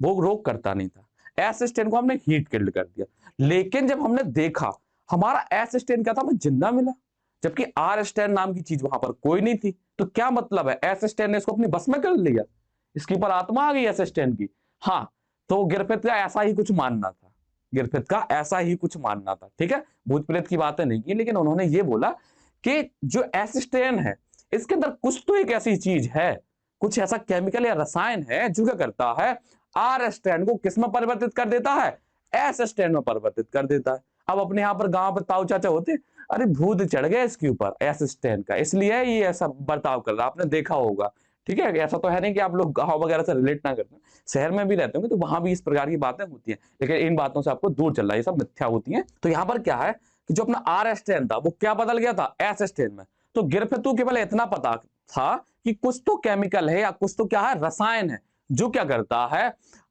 वो रोग करता नहीं था। एस स्टेन को हमने हीट किल्ड कर दिया। लेकिन जब हमने देखा, हमारा एस स्टेन क्या था, हमें जिंदा मिला, जबकि आर स्टेन नाम की चीज वहां पर कोई नहीं थी। तो क्या मतलब है, एस स्टेन ने इसको अपनी बस में कर लिया, इसके ऊपर आत्मा आ गई एस स्टेन की। हाँ, तो गिरफित का ऐसा ही कुछ मानना था, गिरफित का ऐसा ही कुछ मानना था। ठीक है, भूत प्रेत की बातें नहीं की, लेकिन उन्होंने ये बोला कि जो एस स्टेन है, इसके अंदर कुछ तो एक ऐसी चीज है, कुछ ऐसा केमिकल या रसायन है जो क्या करता है, आर स्ट्रैंड को किस में परिवर्तित कर देता है, एस स्ट्रैंड में परिवर्तित कर देता है। अब अपने यहाँ पर गांव पर ताऊ चाचा होते, अरे भूत चढ़ गया इसके ऊपर एस स्ट्रैंड का, इसलिए ये ऐसा बर्ताव कर रहा है, आपने देखा होगा। ठीक है, ऐसा तो है नहीं कि आप लोग गांव वगैरह से रिलेट ना करते, शहर में भी रहते होंगे तो वहां भी इस प्रकार की बातें होती हैं, लेकिन इन बातों से आपको दूर चल रहा है, ये सब मिथ्या होती हैं। तो यहाँ पर क्या है कि जो अपना आर स्ट्रैंड था वो क्या बदल गया था, एस स्ट्रैंड में। तो गिरफ्तू केवल इतना पता था कि कुछ तो केमिकल है या कुछ तो क्या है, रसायन है, जो क्या करता है,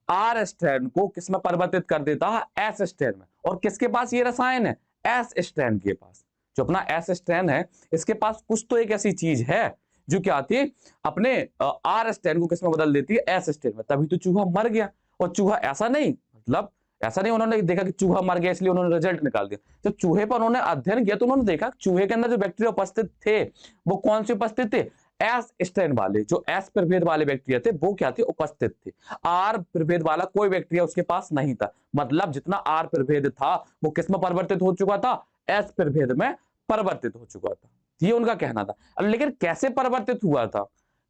आर स्ट्रैंड को किस में परिवर्तित कर देता है, एस स्ट्रैंड में। और किसके पास ये रसायन है, एस स्ट्रैंड के पास। जो अपना एस स्ट्रैंड है इसके पास कुछ तो एक ऐसी चीज है जो क्या आती है अपने आर स्ट्रैंड को किस में बदल देती है, एस स्ट्रैंड में। तभी तो चूहा मर गया। और चूहा ऐसा नहीं, मतलब ऐसा नहीं उन्होंने देखा कि चूहा मर गया इसलिए उन्होंने रिजल्ट निकाल दिया। जब चूहे पर उन्होंने अध्ययन किया तो उन्होंने देखा चूहे के अंदर जो बैक्टीरिया उपस्थित थे वो कौन से उपस्थित थे, एस स्ट्रैंड वाले। जो एस प्रभेद वाले बैक्टीरिया थे वो क्या थे, उपस्थित थे। आर प्रभेद वाला कोई बैक्टीरिया उसके पास नहीं था। मतलब जितना आर प्रभेद था वो किस में परिवर्तित हो चुका था, एस प्रभेद में परिवर्तित हो चुका था। ये उनका कहना था। अब लेकिन कैसे परिवर्तित हुआ था,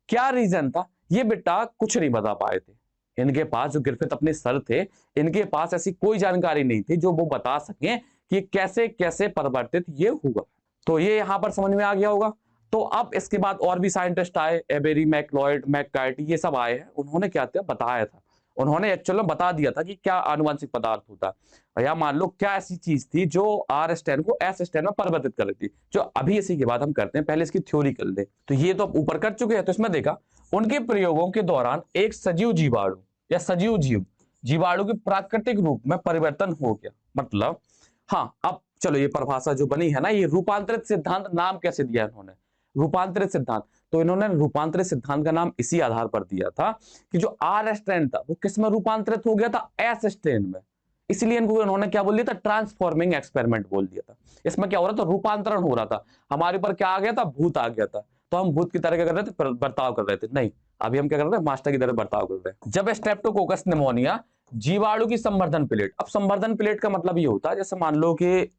क्या रीजन था, ये बेटा कुछ नहीं बता पाए थे। इनके पास जो ग्रिफिथ अपने सर थे, इनके पास ऐसी कोई जानकारी नहीं थी जो वो बता सकें कि कैसे कैसे परिवर्तित ये हुआ। तो ये यहां पर समझ में आ गया होगा। तो अब इसके बाद और भी साइंटिस्ट आए, एबेरी, मैकलॉयड, मैककार्टी, ये सब आए हैं। उन्होंने क्या था बताया था, उन्होंने एक्चुअली में बता दिया था कि क्या आनुवंशिक पदार्थ होता है, या मान लो क्या ऐसी चीज थी जो आर स्ट्रैंड को एस स्ट्रैंड में परिवर्तित कर रही थी। जो अभी इसी के बाद हम करते हैं, पहले इसकी थ्योरी कर ले। तो ये तो ऊपर कर चुके हैं। तो इसमें देखा उनके प्रयोगों के दौरान एक सजीव जीवाणु या सजीव जीवाणु के प्राकृतिक रूप में परिवर्तन हो गया। मतलब हाँ, अब चलो ये परिभाषा जो बनी है ना, ये रूपांतरित सिद्धांत नाम कैसे दिया इन्होंने, रूपांतरित सिद्धांत। तो इन्होंने रूपांतरित सिद्धांत का नाम इसी आधार पर दिया था कि जो आर स्ट्रैंड था वो किस में रूपांतरित हो गया था, एस स्ट्रैंड में। इसलिए इनको इन्होंने क्या बोल दिया था, ट्रांसफॉर्मिंग एक्सपेरिमेंट बोल दिया था। इसमें क्या हो रहा था, रूपांतरण हो रहा था। हमारे ऊपर क्या आ गया था, भूत आ गया था। तो हम भूत की तरह क्या कर रहे थे, बर्ताव कर रहे थे। नहीं, अभी हम क्या कर रहे हैं, मास्टर की तरह बर्ताव कर रहे हैं। जब स्ट्रेप्टोकोकस निमोनिया जीवाणु की संवर्धन प्लेट, अब संवर्धन प्लेट का मतलब ये होता है जैसे मान लो कि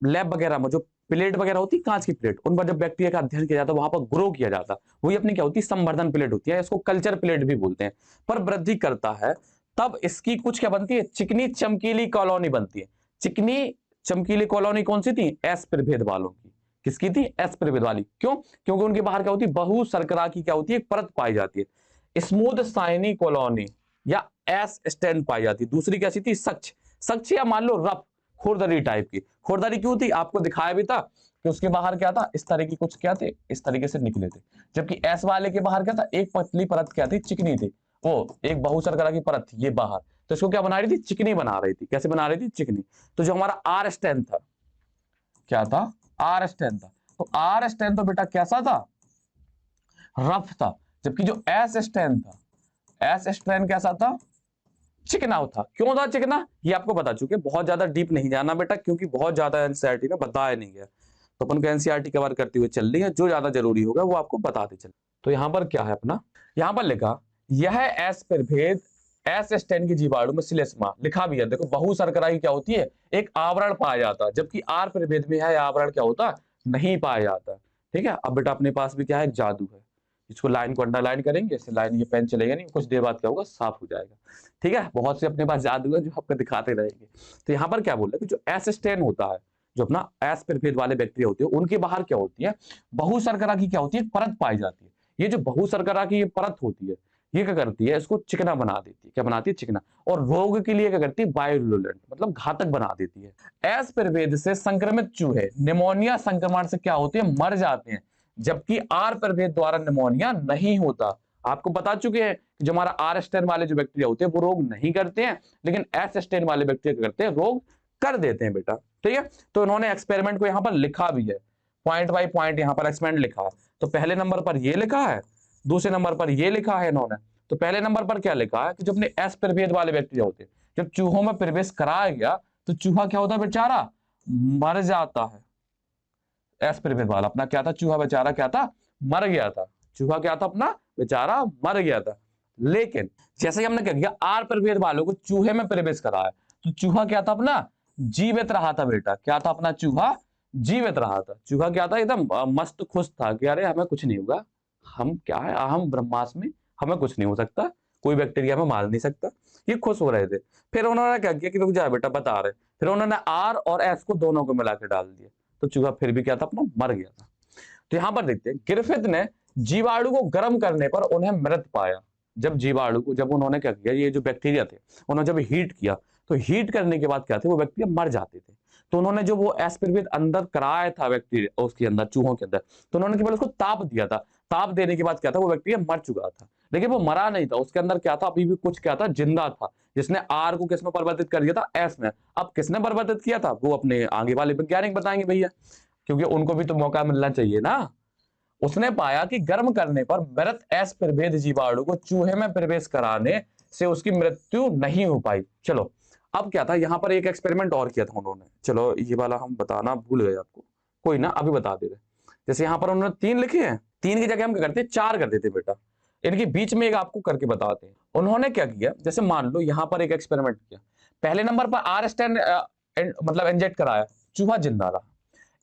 लैब वगैरह में जो प्लेट वगैरह होती है, कांच की प्लेट, उन पर जब बैक्टीरिया का अध्ययन किया जाता है, वहां पर ग्रो किया जाता है, वही अपनी क्या होती है, संवर्धन प्लेट होती है। इसको कल्चर प्लेट भी बोलते हैं। पर वृद्धि करता है तब इसकी कुछ क्या बनती है, चिकनी चमकीली कॉलोनी बनती है। चिकनी चमकीली कॉलोनी कौन सी थी, एस प्रभेद वालों की। किसकी थी, एस प्रभेद वाली। क्यों, क्योंकि उनके बाहर क्या होती है, बहु शर्करा की क्या होती है, परत पाई जाती है। स्मूथ साइनी कॉलोनी या एस स्टैंड पाई जाती है। दूसरी कैसी थी, सक्ष, सक्ष या मान लो रफ, खुरदरी टाइप की। खुरदरी क्यों थी, आपको दिखाया भी था कि उसके बाहर क्या था, इस तरह की कुछ क्या थे, इस तरीके से निकले थे। जबकि एस वाले के बाहर क्या था, एक पतली परत क्या थी, चिकनी थी। वो एक बहुशर्करा की परत थी ये बाहर। तो इसको क्या बना रही थी, चिकनी बना रही थी। कैसे बना रही थी, चिकनी। तो जो हमारा आर स्टैंड था, क्या था, आर स्टैंड था। तो आर स्टैंड तो बेटा कैसा था, रफ था। जबकि जो एस स्टैंड था, एस स्ट्रैंड कैसा था, चिकना था। क्यों था चिकना, ये आपको बता चुके। बहुत ज्यादा डीप नहीं जाना बेटा, क्योंकि बहुत ज्यादा एनसीईआरटी में बताया नहीं गया। तो अपन को एनसीईआरटी कवर करते हुए चल रही है, जो ज्यादा जरूरी होगा वो आपको बताते चल। तो यहां पर क्या है अपना, यहां पर लिखा यह एस प्रभेद एस स्टैंड की जीवाणु में सिलेस्मा लिखा भी है। देखो बहु शर्करा की क्या होती है, एक आवरण पाया जाता है, जबकि आर प्रभेद में है आवरण क्या होता, नहीं पाया जाता। ठीक है। अब बेटा अपने पास भी क्या है, जादू है। इसको लाइन को अंडरलाइन करेंगे, इससे लाइन ये पेन चलेगा नहीं, कुछ देर बाद क्या होगा, साफ हो जाएगा। ठीक है। बहुत से अपने पास जादू है जो आपको दिखाते रहेंगे। तो यहाँ पर क्या बोल रहे हैं कि जो एस स्टेन होता है, जो अपना एस प्रभेद वाले बैक्टीरिया होते हैं, उनके बाहर क्या होती है, बहु शर्करा की क्या होती है, परत पाई जाती है। ये जो बहु शर्करा की परत होती है, ये क्या करती है, इसको चिकना बना देती है। क्या बनाती है, चिकना। और रोग के लिए क्या करती है, बायोलुलेंट, मतलब घातक बना देती है। एस प्रभेद से संक्रमित चूहे निमोनिया संक्रमण से क्या होते हैं, मर जाते हैं। जबकि आर प्रभेद द्वारा निमोनिया नहीं होता। आपको बता चुके हैं कि जो हमारा आर स्टेन वाले जो बैक्टीरिया होते हैं वो रोग नहीं करते हैं, लेकिन एस स्टेन वाले बैक्टीरिया करते हैं, रोग कर देते हैं बेटा। ठीक है। तो इन्होंने एक्सपेरिमेंट को यहां पर लिखा भी है, पॉइंट बाय पॉइंट यहां पर एक्सपेरिमेंट लिखा है। तो पहले नंबर पर ये लिखा है, दूसरे नंबर पर ये लिखा है इन्होंने। तो पहले नंबर पर क्या लिखा है कि जो अपने एस प्रभेद वाले बैक्टीरिया होते हैं, जब चूहों में प्रवेश कराया गया तो चूहा क्या होता है बेचारा, मर जाता है। एस प्रभेद वाला अपना क्या था, चूहा बेचारा क्या था, मर गया था। चूहा क्या था, अपना बेचारा मर गया था। लेकिन जैसे ही हमने क्या किया, आर प्रभेद वालों को चूहे में प्रवेश कराया तो चूहा क्या था, अपना जीवित रहा था बेटा। क्या था, अपना चूहा जीवित रहा था। चूहा क्या था, एकदम मस्त खुश था कि अरे हमें कुछ नहीं होगा, हम क्या है, अहम ब्रह्मास्मि, हमें कुछ नहीं हो सकता, कोई बैक्टीरिया हमें मार नहीं सकता। ये खुश हो रहे थे। फिर उन्होंने क्या किया कि रुक जाए बेटा बता रहे, फिर उन्होंने आर और एस को दोनों को मिला के डाल दिया। तो चूहा फिर भी क्या था, अपना मर गया था। तो यहां पर देखते हैं, ग्रिफिथ ने जीवाणु को गर्म करने पर उन्हें मृत पाया। जब जीवाणु को, जब उन्होंने क्या किया, ये जो बैक्टीरिया थे उन्होंने जब हीट किया, तो हीट करने के बाद क्या थे, वो बैक्टीरिया मर जाते थे। तो उन्होंने जो वो एस प्रभेद अंदर कराया था बैक्टीरिया उसके अंदर, चूहों के अंदर, तो उन्होंने केवल उसको ताप दिया था। ताप देने के बाद क्या था, वो बैक्टीरिया मर चुका था, लेकिन वो मरा नहीं था, उसके अंदर क्या था, अभी भी कुछ क्या था, जिंदा था, जिसने आर को किसमें परिवर्तित कर दिया था, एस में। अब किसने परिवर्तित किया था, वो अपने आगे वाले वैज्ञानिक बताएंगे भैया, क्योंकि उनको भी तो मौका मिलना चाहिए ना। उसने पाया कि गर्म करने पर मृत एस प्रभेद जीवाणु को चूहे में प्रवेश कराने से उसकी मृत्यु नहीं हो पाई। चलो अब क्या था, यहां पर एक एक्सपेरिमेंट और किया था उन्होंने, चलो ये वाला हम बताना भूल गए आपको, कोई ना अभी बता दे रहे। जैसे यहां पर उन्होंने 3 लिखे हैं, 3 की जगह हम क्या करते हैं 4 कर देते बेटा, इनके बीच में एक आपको करके बताते हैं। उन्होंने क्या किया, जैसे मान लो यहां पर एक एक्सपेरिमेंट किया, पहले नंबर पर आर स्टेन मतलब इंजेक्ट कराया, चूहा जिंदा रहा,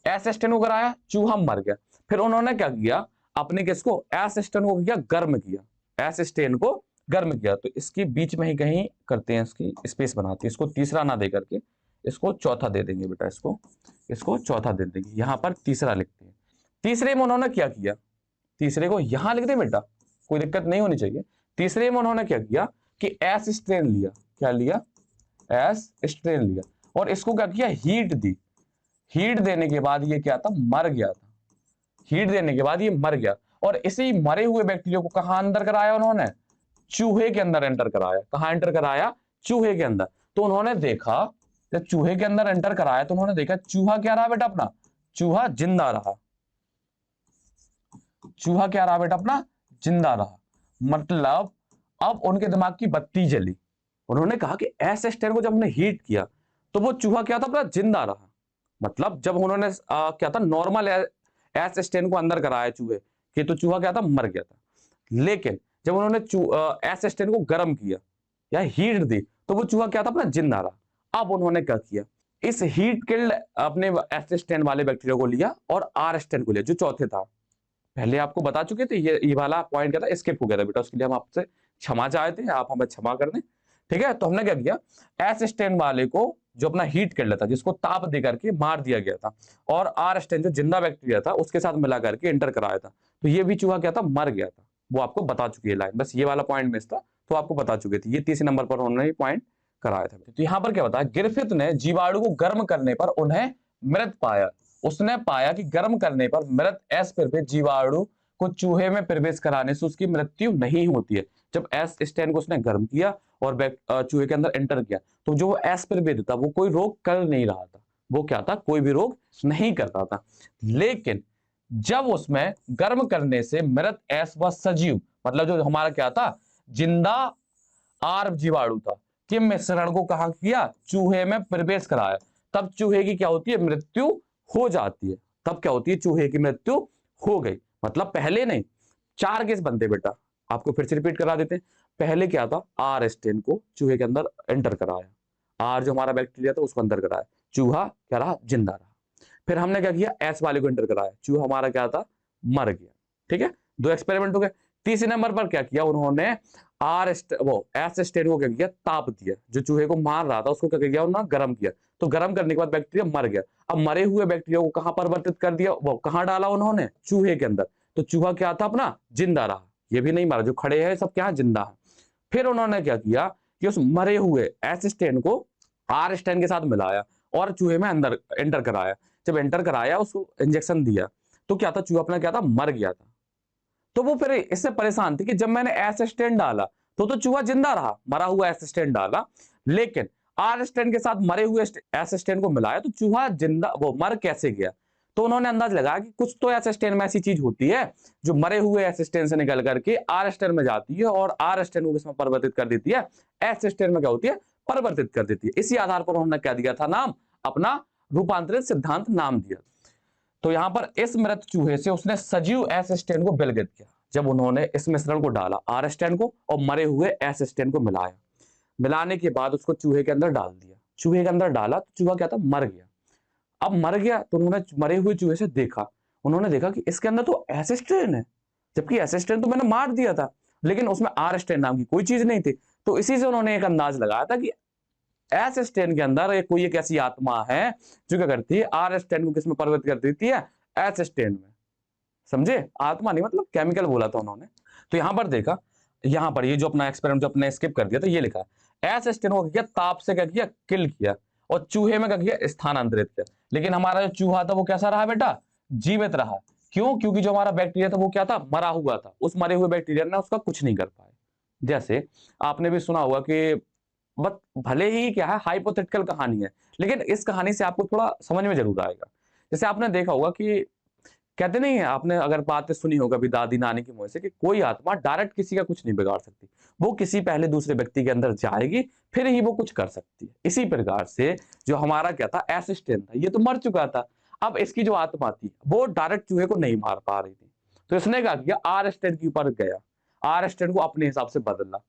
एस स्टेन को कराया, चूहा मर गया। फिर उन्होंने क्या किया, अपने किसको, एस स्टेन को किया गर्म किया, एस स्टेन को गर्म किया, तो इसके बीच में ही कहीं करते हैं, इसकी स्पेस बनाते हैं, इसको तीसरा ना दे करके इसको चौथा दे देंगे बेटा, इसको चौथा दे देंगे, यहां पर तीसरा लिखते हैं। तीसरे में उन्होंने क्या किया, तीसरे को यहां लिख दे बेटा, कोई दिक्कत नहीं होनी चाहिए। तीसरे में उन्होंने क्या किया कि एस स्ट्रेन लिया, क्या लिया, एस स्ट्रेन लिया, और इसको क्या किया, हीट दी। हीट देने के बाद ये क्या था, मर गया था, हीट देने के बाद ये मर गया, और इसी मरे हुए बैक्टीरिया को कहां अंदर कराया उन्होंने, चूहे के अंदर एंटर कराया। कहां एंटर कराया, चूहे के अंदर। तो उन्होंने देखा, जब चूहे के अंदर एंटर कराया तो उन्होंने देखा चूहा क्या रहा बेटा अपना, चूहा जिंदा रहा, चूहा क्या रहा बेटा अपना, जिंदा रहा। मतलब अब उनके दिमाग की बत्ती जली, उन्होंने कहा कि एस स्टेन को जब हमने हीट किया तो वो चूहा क्या था, अपना जिंदा रहा। मतलब जब उन्होंने क्या था, नॉर्मल एस स्टेन को अंदर कराया चूहे कि, तो चूहा क्या था, मर गया था। लेकिन जब उन्होंने एस स्टेन को गर्म किया या हीट दी तो वो चूहा क्या था, अपना जिंदा रहा। अब उन्होंने क्या किया, इस हीट किल्ड अपने एस स्टेन वाले बैक्टीरिया को लिया और आर स्टेन को लिया जो चौथे था। पहले आपको बता चुके थे, ये वाला पॉइंट क्या था, स्किप हो गया था बेटा, उसके लिए हम आपसे क्षमा चाहते हैं, आप हमें क्षमा कर दें। ठीक है, तो हमने क्या किया, एस स्टेन वाले को जो अपना हीट कर लेता, जिसको ताप दे करके मार दिया गया था, और आर स्टेन जो जिंदा बैक्टीरिया था उसके साथ मिला करके एंटर कराया था, तो ये भी चूहा क्या था, मर गया था। वो आपको बता चुकी है लाइन, बस ये वाला पॉइंट मिस था, तो आपको बता चुके थे, ये तीसरे नंबर पर उन्होंने पॉइंट कराया था। तो यहां पर क्या बताया, ग्रिफिथ ने जीवाणु को गर्म करने पर उन्हें मृत पाया। उसने पाया कि गर्म करने पर मृत एस प्रभेद जीवाणु को चूहे में प्रवेश कराने से उसकी मृत्यु नहीं होती है। जब एस स्टेन को उसने गर्म किया और चूहे के अंदर एंटर किया, तो जो एस प्रभेद था वो कोई रोग कर नहीं रहा था, वो क्या था, कोई भी रोग नहीं कर रहा था। लेकिन जब उसमें गर्म करने से मृत एस व सजीव, मतलब जो हमारा क्या था, जिंदा आर जीवाणु था, के मिश्रण को कहा किया, चूहे में प्रवेश कराया, तब चूहे की क्या होती है, मृत्यु हो जाती है। तब क्या होती है, चूहे की मृत्यु हो गई। मतलब पहले नहीं, 4 केस बनते बेटा, आपको फिर से रिपीट करा देते हैं। पहले क्या था, आर स्टेन को चूहे के अंदर एंटर कराया, आर जो हमारा बैक्टीरिया था उसको अंदर कराया, चूहा क्या रहा, जिंदा रहा। फिर हमने क्या किया, एस वाले को एंटर कराया, चूहा हमारा क्या था, मर गया। ठीक है, 2 एक्सपेरिमेंट हो गए। तीसरे नंबर पर क्या किया उन्होंने, वो एस स्टेन को क्या किया, ताप दिया, जो चूहे को मार रहा था उसको क्या किया, उन्होंने गर्म किया, तो गर्म करने के बाद बैक्टीरिया मर गया। अब मरे हुए बैक्टीरिया को कहां परिवर्तित कर दिया, वो कहां डाला उन्होंने, चूहे के अंदर, तो चूहा क्या था, अपना जिंदा रहा, ये भी नहीं मरा, जो खड़े हैं सब क्या जिंदा है। फिर उन्होंने क्या किया कि उस मरे हुए एस स्टेन को आर स्टेन के साथ मिलाया और चूहे में अंदर एंटर कराया। जब एंटर कराया, उसको इंजेक्शन दिया, तो क्या था, चूहा अपना क्या था, मर गया था। तो वो फिर इससे परेशान थी कि जब मैंने एस स्टेन डाला तो चूहा जिंदा रहा, मरा हुआ एस स्टेन डाला, लेकिन आर स्टेन के साथ मरे हुए एस स्टेन को मिलाया तो चूहा जिंदा, वो मर कैसे गया। तो उन्होंने अंदाज लगाया कि कुछ तो एस स्टेन में ऐसी चीज होती है जो मरे हुए एस स्टेन से निकल करके आर स्टेन में जाती है और आर स्टेन को किसमें परिवर्तित कर देती है, एस स्टेन में क्या होती है, परिवर्तित कर देती है। इसी आधार पर उन्होंने क्या दिया था नाम, अपना रूपांतरित सिद्धांत नाम दिया। तो यहां पर इस मृत चूहे से उसने सजीव एस स्टेन को विलगित किया। जब उन्होंने इस मिश्रण को डाला, आर स्टेन को और मरे हुए एस स्टेन को मिलाया, मिलाने के बाद उसको चूहे के अंदर डाल दिया, चूहे के अंदर डाला तो चूहा क्या था, मर गया। अब मर गया तो उन्होंने मरे हुए चूहे से देखा, उन्होंने देखा कि इसके अंदर तो एस स्टेन है, जबकि एस स्टेन तो मैंने मार दिया था, लेकिन उसमें आर स्टेन नाम की कोई चीज नहीं थी। तो इसी से उन्होंने एक अंदाज लगाया था कि एस स्टेन के अंदर कोई एक ऐसी आत्मा है जो क्या करती है, आर स्टेन को किसमें परिवर्तित कर देती है, एस स्टेन में। समझे, आत्मा नहीं मतलब केमिकल बोला था उन्होंने। तो यहां पर देखा, यहां पर ये जो अपना एक्सपेरिमेंट जो अपने स्किप कर दिया तो ये लिखा एस स्टेन को किया, ताप से क्या किया, किल किया, और चूहे में क्या किया, स्थानांतरित किया। लेकिन हमारा जो चूहा था वो कैसा रहा बेटा, जीवित रहा। क्यों? क्योंकि जो हमारा बैक्टीरिया था वो क्या था, मरा हुआ था। उस मरे हुए बैक्टीरिया ने उसका कुछ नहीं कर पाए। जैसे आपने भी सुना होगा कि बट भले ही क्या है हाइपोथेटिकल कहानी है, लेकिन इस कहानी से आपको थोड़ा समझ में जरूर आएगा। जैसे आपने देखा होगा कि कहते नहीं है, आपने अगर बातें सुनी होगा भी दादी नानी के मुंह से कि कोई आत्मा डायरेक्ट किसी का कुछ नहीं बिगाड़ सकती, वो किसी पहले दूसरे व्यक्ति के अंदर जाएगी फिर ही वो कुछ कर सकती है। इसी प्रकार से जो हमारा क्या था असिस्टेंट था, ये तो मर चुका था। अब इसकी जो आत्मा थी वो डायरेक्ट चूहे को नहीं मार पा रही थी, तो इसने क्या किया, आर स्टैंड के ऊपर गया, आर स्टैंड को अपने हिसाब से बदला।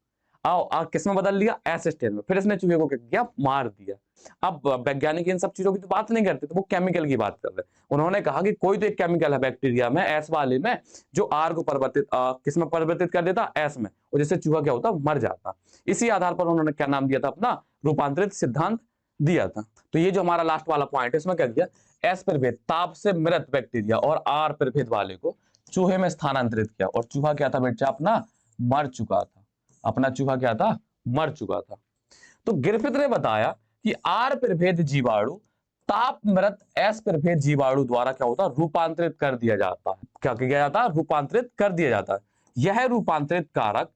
आओ किस में बदल लिया, एस स्टैंड में। फिर इसने चूहे को क्या किया, मार दिया। अब वैज्ञानिक इन सब चीजों की तो बात नहीं करते, तो वो केमिकल की बात कर रहे हैं। उन्होंने कहा कि कोई तो एक केमिकल है बैक्टीरिया में, एस वाले में, जो आर को परिवर्तित किस में परिवर्तित कर देता, एस में, और जिससे चूहा क्या होता, मर जाता। इसी आधार पर उन्होंने क्या नाम दिया था, अपना रूपांतरित सिद्धांत दिया था। तो ये जो हमारा लास्ट वाला पॉइंट है, इसमें क्या किया, एस प्रभेद ताप से मृत बैक्टीरिया और आर प्रभेद वाले को चूहे में स्थानांतरित किया, और चूहा क्या था बेटा, अपना मर चुका था। अपना चूहा क्या था, मर चुका था। तो ग्रिफिथ ने बताया कि आर प्रभेद जीवाणु ताप मृत एस प्रभेद जीवाणु द्वारा क्या होता, रूपांतरित कर दिया जाता है। क्या किया जाता है, रूपांतरित कर दिया जाता है। यह रूपांतरित कारक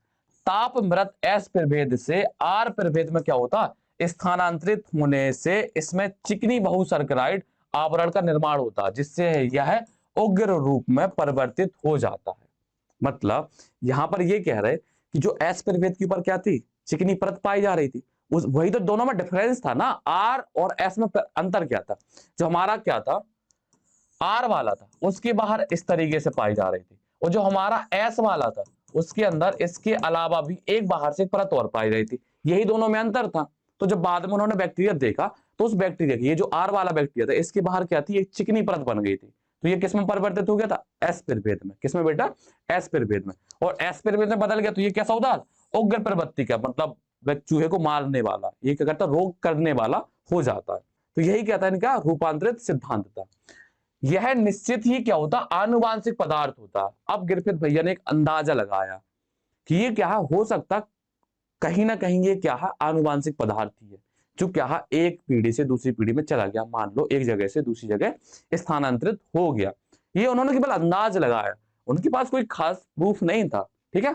ताप मृत एस प्रभेद से आर प्रभेद में क्या होता, स्थानांतरित होने से इसमें चिकनी बहुसर्कराइड आवरण का निर्माण होता, जिससे यह उग्र रूप में परिवर्तित हो जाता है। मतलब यहां पर ये कह रहे कि जो एस प्रभेद के ऊपर क्या थी, चिकनी परत पाई जा रही थी, उस वही तो दोनों में डिफरेंस था ना, आर और एस में अंतर क्या था। जो हमारा क्या था, आर वाला था, उसके बाहर इस तरीके से पाई जा रही थी, और जो हमारा एस वाला था उसके अंदर इसके अलावा भी एक बाहर से परत और पाई रही थी। यही दोनों में अंतर था। तो जब बाद में उन्होंने बैक्टीरिया देखा, तो उस बैक्टीरिया की, ये जो आर वाला बैक्टीरिया था, इसके बाहर क्या थी, एक चिकनी परत बन गई थी। तो ये किस में परिवर्तित हो गया था, एस प्रभेद में। किसमें बेटा, एस प्रभेद में। और एस प्रभेद में बदल गया तो ये कैसा होता, उग्र प्रवृत्ति का, मतलब चूहे को मारने वाला, ये क्या करता, रोग करने वाला हो जाता है। तो यही कहता है इनका रूपांतरित सिद्धांत था। यह निश्चित ही क्या होता, आनुवांशिक पदार्थ होता। अब ग्रिफिथ भैया ने एक अंदाजा लगाया कि ये क्या हो सकता, कहीं ना कहीं ये क्या है, आनुवांशिक पदार्थ ही है, जो क्या है एक पीढ़ी से दूसरी पीढ़ी में चला गया। मान लो एक जगह से दूसरी जगह स्थानांतरित हो गया। ये उन्होंने केवल अंदाज लगाया, उनके पास कोई खास प्रूफ नहीं था। ठीक है,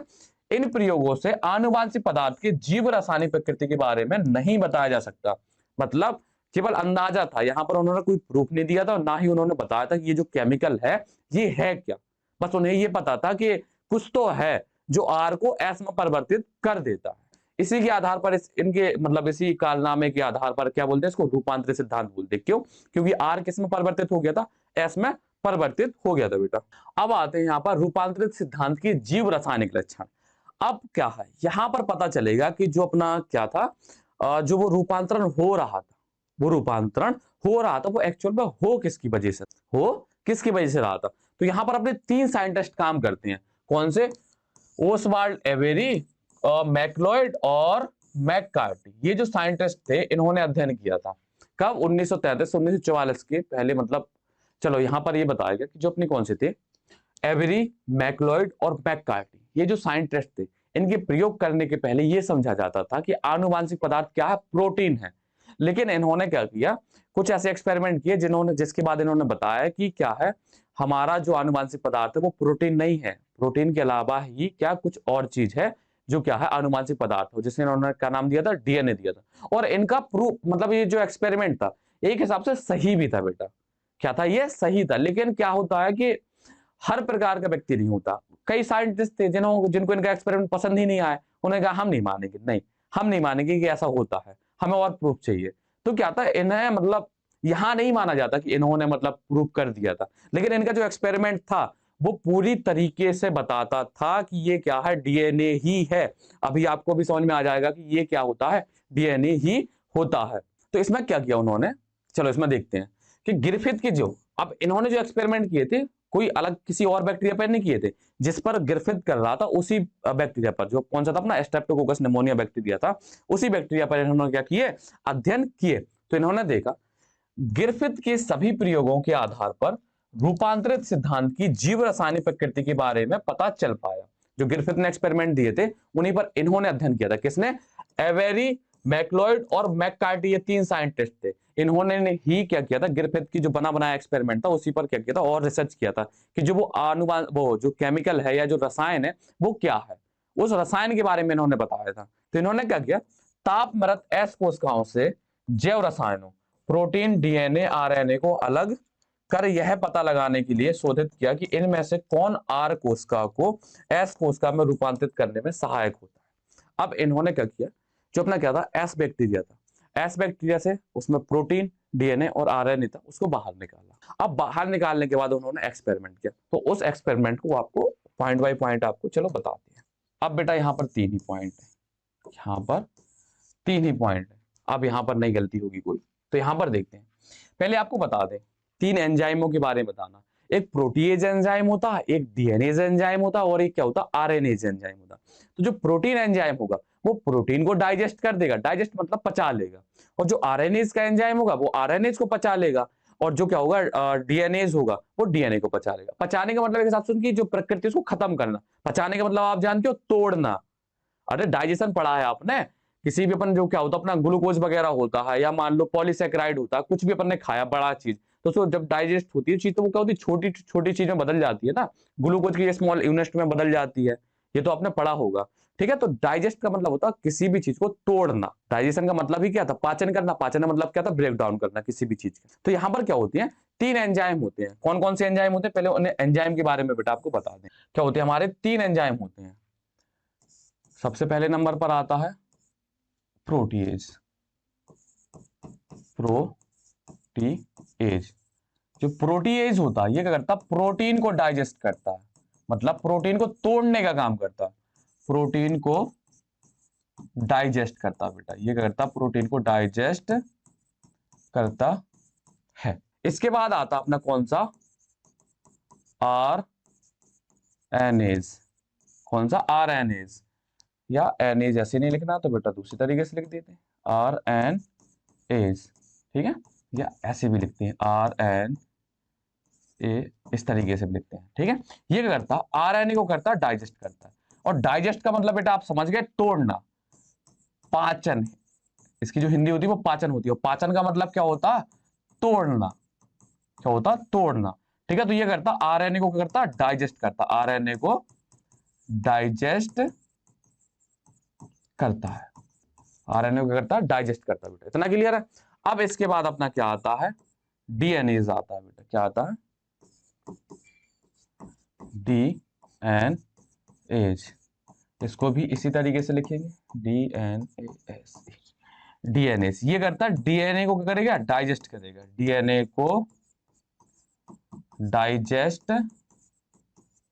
इन प्रयोगों से आनुवांशिक पदार्थ के जीव रासायनिक प्रकृति के बारे में नहीं बताया जा सकता। मतलब केवल अंदाजा था, यहां पर उन्होंने कोई प्रूफ नहीं दिया था, ना ही उन्होंने बताया था कि ये जो केमिकल है ये है क्या। बस उन्हें ये पता था कि कुछ तो है जो आर को एस में परिवर्तित कर देता है। इसी के आधार पर इनके मतलब इसी कारनामे के आधार पर क्या बोलते हैं, इसको रूपांतरित सिद्धांत बोलते हैं। क्यों? क्योंकि आर किस में परिवर्तित हो गया था, एस में परिवर्तित हो गया था बेटा। अब आते हैं यहाँ पर रूपांतरित सिद्धांत के जीव रासायनिक लक्षण। अब क्या है, यहां पर पता चलेगा कि जो अपना क्या था, जो वो रूपांतरण हो रहा था, वो रूपांतरण हो रहा था, वो एक्चुअल में हो किसकी वजह से, हो किसकी वजह से रहा था। तो यहां पर अपने तीन साइंटिस्ट काम करते हैं। कौन से, ओसवाल्ड एवेरी, मैक्लोइड और मैककार्टी। ये जो साइंटिस्ट थे इन्होंने अध्ययन किया था कब, 1933 1944 के पहले। मतलब चलो यहां पर ये बताया गया कि जो अपनी कौन से थे, एवेरी, मैक्लोइड और मैककार्टी, ये जो साइंटिस्ट थे, इनके प्रयोग करने के पहले ये समझा जाता था कि आनुवांशिक पदार्थ क्या है, प्रोटीन है। लेकिन इन्होंने क्या किया, कुछ ऐसे एक्सपेरिमेंट किए जिसके बाद इन्होंने बताया कि क्या है, हमारा जो आनुवांशिक पदार्थ है वो प्रोटीन नहीं है, प्रोटीन के अलावा ही क्या कुछ और चीज है जो क्या है आनुवांशिक पदार्थ हो, जिसने इन्होंने क्या नाम दिया था, डीएनए दिया था। और इनका प्रूफ मतलब ये जो एक्सपेरिमेंट था एक हिसाब से सही भी था बेटा। क्या था, ये सही था। लेकिन क्या होता है कि हर प्रकार का व्यक्ति नहीं होता। कई साइंटिस्ट थे जिनको इनका एक्सपेरिमेंट पसंद ही नहीं आया, उन्होंने कहा हम नहीं मानेंगे, नहीं हम नहीं मानेंगे कि ऐसा होता है, हमें और प्रूफ चाहिए। तो क्या था, इन्हें मतलब यहां नहीं माना जाता कि इन्होंने मतलब प्रूफ कर दिया था, लेकिन इनका जो एक्सपेरिमेंट था वो पूरी तरीके से बताता था कि ये क्या है, डीएनए ही है। अभी आपको भी समझ में आ जाएगा कि ये क्या होता है, डीएनए ही होता है। तो इसमें क्या किया उन्होंने, चलो इसमें देखते हैं कि ग्रिफिथ के जो अब इन्होंने जो एक्सपेरिमेंट किए थे कोई अलग किसी और बैक्टीरिया पर नहीं किए थे, जिस पर ग्रिफिथ कर रहा था उसी बैक्टीरिया पर, जो कौन सा था अपना स्ट्रेप्टोकोकस निमोनिया बैक्टीरिया था, उसी बैक्टीरिया पर इन्होंने क्या किए, अध्ययन किए। तो इन्होंने देखा ग्रिफिथ के सभी प्रयोगों के आधार पर रूपांतरित सिद्धांत की जीव रासायनिक प्रकृति के बारे में पता चल पाया। जो ग्रिफिथ ने एक्सपेरिमेंट दिए थे उन्हीं पर इन्होंने अध्ययन किया था। किसने, एवेरी, मैक्लोइड और मैककार्टी, ये तीन साइंटिस्ट थे। इन्होंने ही क्या किया था, ग्रिफिथ की जो बना बनाया एक्सपेरिमेंट था उसी पर क्या किया था और रिसर्च किया था कि जो वो वो जो केमिकल है या जो रसायन है वो क्या है, उस रसायन के बारे में इन्होंने बताया था। तो इन्होंने क्या किया, तापमरत एस कोशिकाओं से जैव रसायनों प्रोटीन, डीएनए, आरएनए को अलग कर यह पता लगाने के लिए शोधित किया कि इनमें से कौन आर कोशिका को एस कोशिका में रूपांतरित करने में सहायक होता है। अब इन्होंने क्या किया, जो अपना क्या था एस बैक्टीरिया था, एस बैक्टीरिया से उसमें प्रोटीन, डीएनए और आरएनए था, उसको बाहर निकाला। अब बाहर निकालने के बाद उन्होंने एक्सपेरिमेंट किया, तो उस एक्सपेरिमेंट को आपको पॉइंट बाय पॉइंट आपको चलो बताते हैं। अब बेटा यहाँ पर 3 ही पॉइंट है, यहाँ पर 3 ही पॉइंट है। अब यहाँ पर नहीं गलती होगी कोई, तो यहाँ पर देखते हैं। पहले आपको बता दें 3 एंजाइमों के बारे में बताना, एक प्रोटीएज एंजाइम होता है, एक डीएनएज एंजाइम होता है और एक क्या होता है आरएनएज एंजाइम होता। तो जो प्रोटीन एंजाइम होगा वो प्रोटीन को डाइजेस्ट कर देगा, डाइजेस्ट मतलब पचा लेगा, और जो आरएनएज का एंजाइम होगा वो आरएनएज को पचा लेगा, और जो क्या होगा डीएनएज होगा वो डीएनए को पचा लेगा। पचाने का मतलब एक हिसाब से उनकी जो प्रकृति उसको खत्म करना, पचाने का मतलब आप जानते हो तोड़ना। अरे डाइजेशन पढ़ा है आपने, किसी भी अपन जो क्या होता है अपना ग्लूकोज वगैरह होता है या मान लो पॉलीसेकेराइड होता है, कुछ भी अपन ने खाया बड़ा चीज, तो उसको जब डाइजेस्ट होती है चीज तो वो क्या होती है छोटी छोटी चीज में बदल जाती है ना, ग्लूकोज की स्मॉल यूनिट में बदल जाती है, ये तो आपने पढ़ा होगा। ठीक है, तो डाइजेस्ट का मतलब होता है किसी भी चीज को तोड़ना। डाइजेशन का मतलब ही क्या था, पाचन करना। पाचन का मतलब क्या था, ब्रेक डाउन करना किसी भी चीज का। तो यहाँ पर क्या होती है, 3 एंजाइम होते हैं। कौन कौन से एंजाइम होते हैं, पहले उन्हें एंजाइम के बारे में बेटा आपको बता दें। क्या होते हैं हमारे 3 एंजाइम होते हैं। सबसे पहले नंबर पर आता है प्रोटीएज, प्रोटीएज। जो प्रोटीएज होता है ये क्या करता है, प्रोटीन को डाइजेस्ट करता है, मतलब प्रोटीन को तोड़ने का काम करता है, प्रोटीन को डाइजेस्ट करता है बेटा। ये क्या करता है, प्रोटीन को डाइजेस्ट करता है। इसके बाद आता अपना कौन सा, आर एनेज। कौन सा, आर एनेज, या एनेज ऐसे नहीं लिखना तो बेटा दूसरी तरीके से लिख देते हैं, आर एन एज। ठीक है, या ऐसे भी लिखते हैं आर एन ए, इस तरीके से भी लिखते हैं। ठीक है, ये क्या करता है, आरएनए को करता है डाइजेस्ट करता है। और डाइजेस्ट का मतलब बेटा आप समझ गए तोड़ना, पाचन। इसकी जो हिंदी होती है वो पाचन होती है, पाचन का मतलब क्या होता है, तोड़ना। क्या होता, तोड़ना। ठीक है, तो ये करता आरएनए को क्या करता, डाइजेस्ट करता, आरएनए को डाइजेस्ट करता है, आरएनए को क्या करता है, डाइजेस्ट करता है बेटा। इतना क्लियर है। अब इसके बाद अपना क्या आता है, डीएनए आता है बेटा। क्या आता है, डीएनएज। इसको भी इसी तरीके से लिखेंगे, डीएनएस, डीएनएस। ये करता है डीएनए को क्या करेगा, डाइजेस्ट करेगा, डीएनए को डाइजेस्ट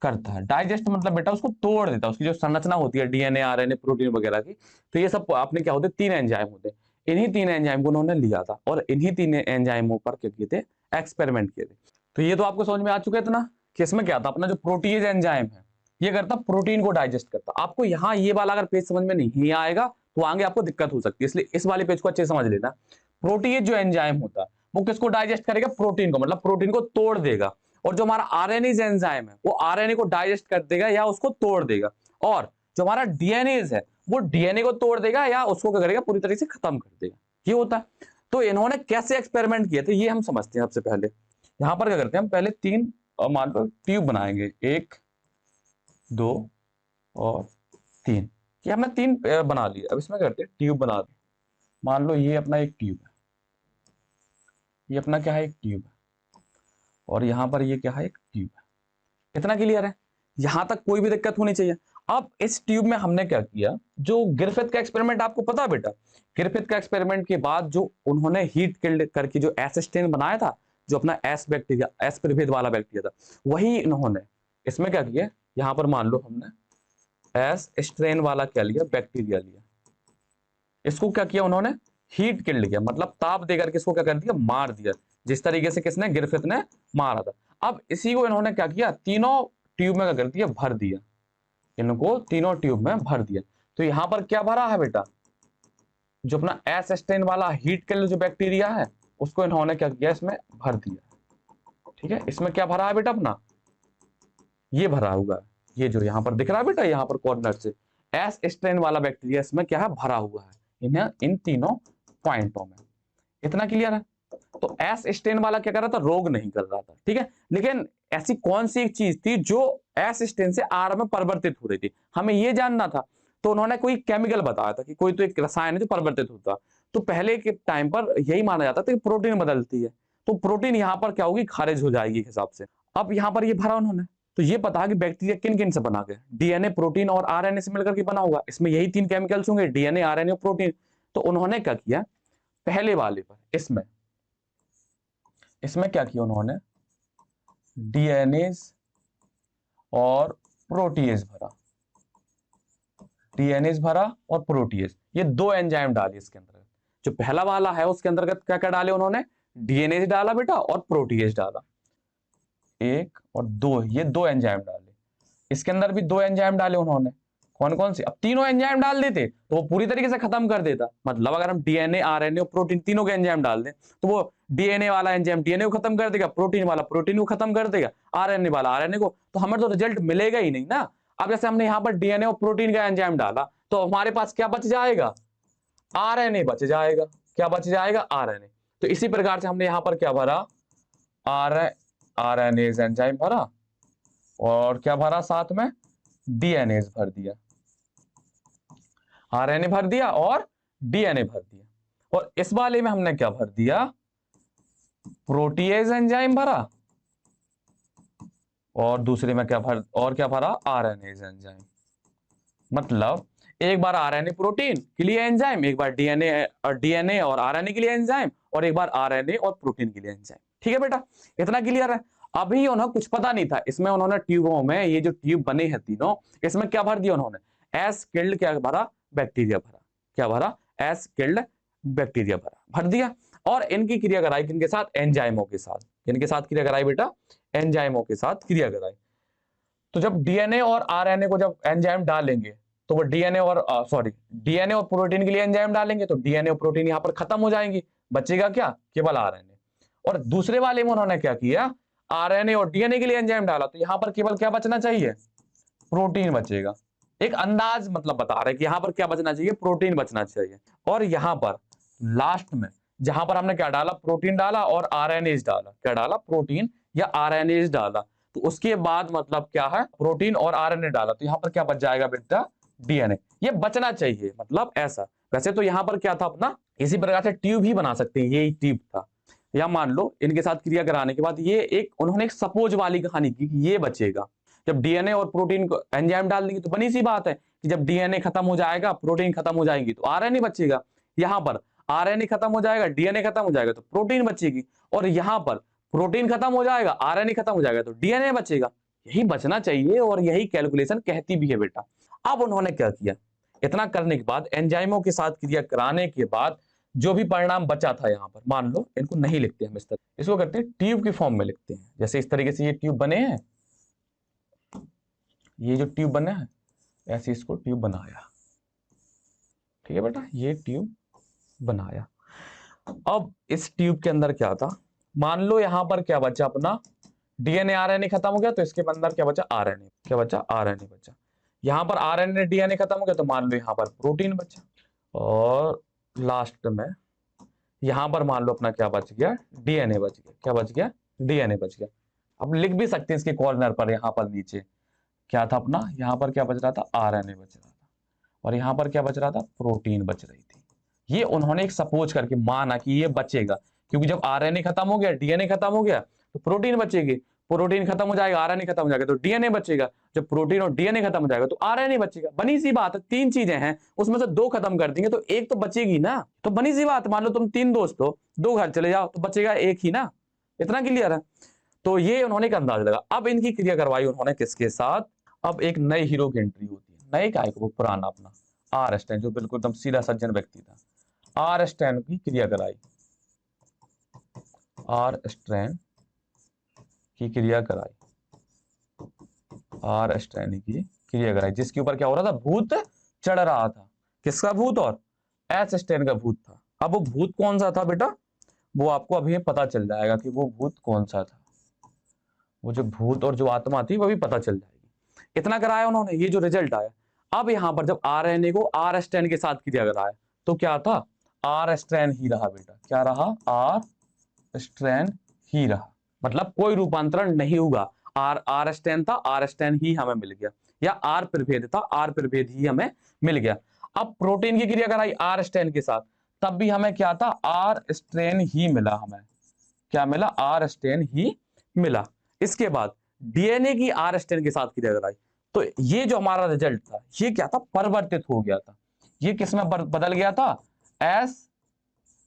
करता है। डाइजेस्ट मतलब बेटा उसको तोड़ देता है, उसकी जो संरचना होती है डीएनए, आरएनए, प्रोटीन वगैरह की। तो ये सब आपने क्या होते, 3 एंजाइम होते हैं। इन्हीं 3 एंजाइम को उन्होंने लिया था और इन्हीं 3 एंजाइमों पर क्या किए थे, एक्सपेरिमेंट किए थे। तो ये तो आपको समझ में आ चुका है इतना कि इसमें क्या था, अपना जो प्रोटीज एंजाइम है ये करता प्रोटीन को डाइजेस्ट करता। आपको यहाँ ये वाला अगर पेज समझ में नहीं आएगा तो आगे आपको दिक्कत हो सकती है, इसलिए इस वाले पेज को अच्छे से समझ लेना। प्रोटीज जो एंजाइम होता है वो किसको डाइजेस्ट करेगा, प्रोटीन को, मतलब प्रोटीन को तोड़ देगा। और जो हमारा आरएनएज एंजाइम है वो आरएनए को डाइजेस्ट कर देगा या उसको तोड़ देगा। और जो हमारा डीएनएज है वो डीएनए को तोड़ देगा या उसको क्या करेगा, पूरी तरीके से खत्म कर देगा। ये होता है। तो इन्होंने कैसे एक्सपेरिमेंट किए थे ये हम समझते हैं। सबसे पहले यहां पर क्या करते हैं, हम पहले 3 मान लो ट्यूब बनाएंगे, 1 2 और 3। ये हमने 3 बना लिए। अब इसमें करते हैं ट्यूब बना दे। मान लो ये अपना एक ट्यूब है, ये अपना क्या है, एक ट्यूब है, और यहां पर ये क्या है, एक ट्यूब है। इतना क्लियर है, यहां तक कोई भी दिक्कत होनी चाहिए। अब इस ट्यूब में हमने क्या किया, जो ग्रिफिथ का एक्सपेरिमेंट आपको पता है बेटा, ग्रिफिथ का एक्सपेरिमेंट के बाद जो उन्होंने हीट किल्ड करके जो एस स्ट्रेन बनाया था, जो अपना एस बैक्टीरिया, एस प्रभेद वाला बैक्टीरिया था, वही इन्होंने इसमें क्या किया, यहां पर मान लो हमने एस स्ट्रेन वाला क्या लिया, बैक्टीरिया लिया। इसको क्या किया उन्होंने, हीट किल्ड किया, मतलब ताप देकर के इसको क्या कर दिया, मार दिया, जिस तरीके से किसने, ग्रिफिथ ने मारा था। अब इसी को इन्होंने क्या किया, तीनों ट्यूब में क्या कर दिया, भर दिया, इनको तीनों ट्यूब में भर दिया। तो यहां पर क्या भरा है बेटा, जो अपना एस स्ट्रेन वाला हीट किल्ड जो बैक्टीरिया है उसको इन्होंने क्या किया, इसमें भर दिया। ठीक है, इसमें क्या भरा है बेटा, अपना ये भरा हुआ है, ये जो यहां पर दिख रहा है बेटा, यहां पर कॉर्नर से एस स्ट्रेन वाला बैक्टीरिया इसमें क्या है, भरा हुआ है इन तीनों पॉइंटों में। इतना क्लियर है। तो एस स्टेन वाला क्या कर रहा था, रोग नहीं कर रहा था, ठीक है। लेकिन ऐसी कौन सी एक चीज थी जो एस स्टेन से आर में परिवर्तित हो रही थी, हमें ये जानना था। तो उन्होंने कोई केमिकल बताया था कि कोई तो एक रसायन है जो परिवर्तित होता। तो पहले के टाइम पर यही माना जाता था कि प्रोटीन बदलती है, तो प्रोटीन यहाँ पर क्या होगी, खारिज हो जाएगी हिसाब से। अब यहाँ पर ये भरा उन्होंने, तो ये पता है कि बैक्टीरिया किन किन से बना के, डीएनए, प्रोटीन और आरएनए से मिलकर के बना होगा। इसमें यही 3 केमिकल्स होंगे, डीएनए, आरएनए और प्रोटीन। तो उन्होंने क्या किया, पहले वाले पर इसमें क्या किया उन्होंने, डीएनए और प्रोटीएज भरा, डीएनए भरा और प्रोटीएज, ये 2 एंजाइम डाले इसके अंदर। जो पहला वाला है उसके अंतर्गत क्या क्या डाले उन्होंने, डीएनए डाला बेटा और प्रोटीएज डाला, 1 और 2, ये 2 एंजाइम डाले। इसके अंदर भी 2 एंजाइम डाले उन्होंने, कौन कौन से, अब तीनों एंजाइम डाल देते तो वो पूरी तरीके से खत्म कर देता। मतलब अगर हम डीएनए, आरएनए और प्रोटीन तीनों के एंजाइम डाल दें तो वो डीएनए वाला एंजाइम डीएनए को खत्म कर देगा, प्रोटीन वाला प्रोटीन को खत्म कर देगा, आरएनए वाला आरएनए को, तो हमें तो रिजल्ट मिलेगा ही नहीं ना। अब जैसे हमने यहाँ पर डीएनए और प्रोटीन का एंजाइम डाला तो हमारे पास क्या बच जाएगा, आरएनए बच जाएगा। क्या बच जाएगा, आरएनए। तो इसी प्रकार से हमने यहाँ पर क्या भरा, आरएनए एंजाइम भरा और क्या भरा साथ में, डीएनए भर दिया, आरएनए भर दिया और डीएनए भर दिया। और इस वाले में हमने क्या भर दिया, प्रोटीएज एंजाइम भरा और दूसरे में क्या भरा, आरएनए एंजाइम। मतलब एक बार आरएनए प्रोटीन के लिए एंजाइम, एक बार डीएनए और आरएनए के लिए एंजाइम, और एक बार आरएनए और प्रोटीन के लिए एंजाइम। ठीक है बेटा, इतना क्लियर है। अभी उन्हें कुछ पता नहीं था, इसमें उन्होंने ट्यूबों में, ये जो ट्यूब बने हैं तीनों, इसमें क्या भर दिया उन्होंने, एस किल्ड क्या भरा, बैक्टीरिया भरा। क्या भरा, एस किल्ड बैक्टीरिया भर दिया। और इनकी क्रिया कराई किनके साथ, एंजाइमों के साथ। किनके साथ क्रिया कराई बेटा, एंजाइमों के साथ क्रिया कराई। तो जब डीएनए और आरएनए को जब एंजाइम डालेंगे तो वो डीएनए और प्रोटीन के लिए एंजाइम डालेंगे तो डीएनए और प्रोटीन यहां पर खत्म हो जाएंगी, बचेगा क्या, केवल आरएनए। और दूसरे वाले में उन्होंने क्या किया, आरएनए और डीएनए के लिए एंजाइम डाला तो यहां पर केवल क्या बचना चाहिए, प्रोटीन बचेगा। एक अंदाज मतलब बता रहे कि यहां पर क्या बचना चाहिए, प्रोटीन बचना चाहिए। और यहां पर लास्ट में जहां पर हमने क्या डाला, प्रोटीन डाला और आरएनए डाला, क्या डाला, प्रोटीन या आरएनए डाला, तो उसके बाद मतलब क्या है, प्रोटीन और आरएनए डाला, तो यहां पर क्या बच जाएगा बेटा, डीएनए। ये बचना चाहिए, मतलब ऐसा। वैसे तो यहां पर क्या था अपना, इसी प्रकार से ट्यूब ही बना सकते हैं, ये ट्यूब था। या मान लो इनके साथ क्रिया कराने के बाद ये एक उन्होंने एक सपोज वाली कहानी की कि ये बचेगा। जब डीएनए और प्रोटीन को एंजाइम डाल देंगे तो बनी सी बात है कि जब डीएनए खत्म हो जाएगा, प्रोटीन खत्म हो जाएगी तो आरएनए बचेगा। यहां पर आरएनए खत्म हो जाएगा, डीएनए खत्म हो जाएगा तो प्रोटीन बचेगी। और यहां पर प्रोटीन खत्म हो जाएगा, आरएनए खत्म हो जाएगा तो डीएनए बचेगा। यही बचना चाहिए और यही कैलकुलेशन कहती भी है बेटा। अब उन्होंने क्या किया, इतना करने के बाद, एंजाइमों के साथ क्रिया कराने के बाद जो भी परिणाम बचा था, यहां पर मान लो इनको नहीं लिखते हम इस तरह, इसको करते हैं ट्यूब के फॉर्म में लिखते हैं। जैसे इस तरीके से ये ट्यूब बने हैं, ये जो ट्यूब बना है ऐसे इसको ट्यूब बनाया। ठीक है बेटा, ये ट्यूब बनाया। अब इस ट्यूब के अंदर क्या था, मान लो यहां पर क्या बचा अपना, डीएनए आरएनए खत्म हो गया तो इसके अंदर क्या बचा, आरएनए। क्या बचा, आरएनए बचा। यहां पर आरएनए डीएनए खत्म हो गया तो मान लो यहां पर प्रोटीन बचा। और लास्ट में यहां पर मान लो अपना क्या बच गया, डीएनए बच गया। क्या बच गया, डीएनए बच गया। अब लिख भी सकते हैं इसके कॉर्नर पर, यहां पर नीचे क्या था अपना, यहां पर क्या बच रहा था, आरएनए बच रहा था, और यहां पर क्या बच रहा था, प्रोटीन बच रही थी। ये उन्होंने एक सपोज करके माना कि ये बचेगा, क्योंकि जब आरएनए खत्म हो गया, डीएनए खत्म हो गया तो प्रोटीन बचेगी, प्रोटीन खत्म हो जाएगा, आरएनए खत्म हो जाएगा तो डीएनए बचेगा, जब प्रोटीन और डीएनए खत्म हो जाएगा तो आरएनए बचेगा। बनी सी बात है, 3 चीजें हैं, उसमें से 2 खत्म कर देंगे तो एक तो बचेगी ना। तो बनी सी बात, मान लो तुम 3 दोस्त हो, 2 घर चले जाओ तो बचेगा एक ही ना। इतना क्लियर है। तो ये उन्होंने एक अंदाज लगा। अब इनकी क्रिया करवाई उन्होंने किसके साथ, अब एक नए हीरो की एंट्री होती है। नए काय को, पुराना अपना आर स्टैन, जो बिल्कुल एकदम सीधा सज्जन व्यक्ति था, आर स्टैन की क्रिया कराई, आर स्टैन की क्रिया कराई, आर स्टैन की क्रिया कराई, जिसके ऊपर क्या हो रहा था, भूत चढ़ रहा था। किसका भूत, और एस स्टैन का भूत था। अब वो भूत कौन सा था बेटा, वो आपको अभी पता चल जाएगा कि वो भूत कौन सा था। वो जो भूत और जो आत्मा थी वो भी पता चल जाएगी। इतना कराया उन्होंने, ये जो रिजल्ट आया। अब यहां पर जब आरएनए को आर स्टैन के साथ क्रिया कराया तो क्या था, आर स्टैन ही रहा बेटा। क्या रहा, आर स्ट्रैंड ही रहा, मतलब कोई रूपांतरण नहीं हुआ। आर स्ट्रैंड था, आर स्ट्रैंड ही हमें मिल गया, या आर प्रभेद था, आर प्रभेद ही हमें मिल गया। अब प्रोटीन की क्रिया कराई आर स्ट्रैंड के साथ, तब भी हमें क्या था, आर स्ट्रैंड ही मिला। हमें क्या मिला, आर स्ट्रैंड ही मिला। इसके बाद डीएनए की आर स्ट्रैंड के साथ क्रिया कराई, तो ये जो हमारा रिजल्ट था ये क्या था, परिवर्तित हो गया था। ये किस में बदल गया था, एस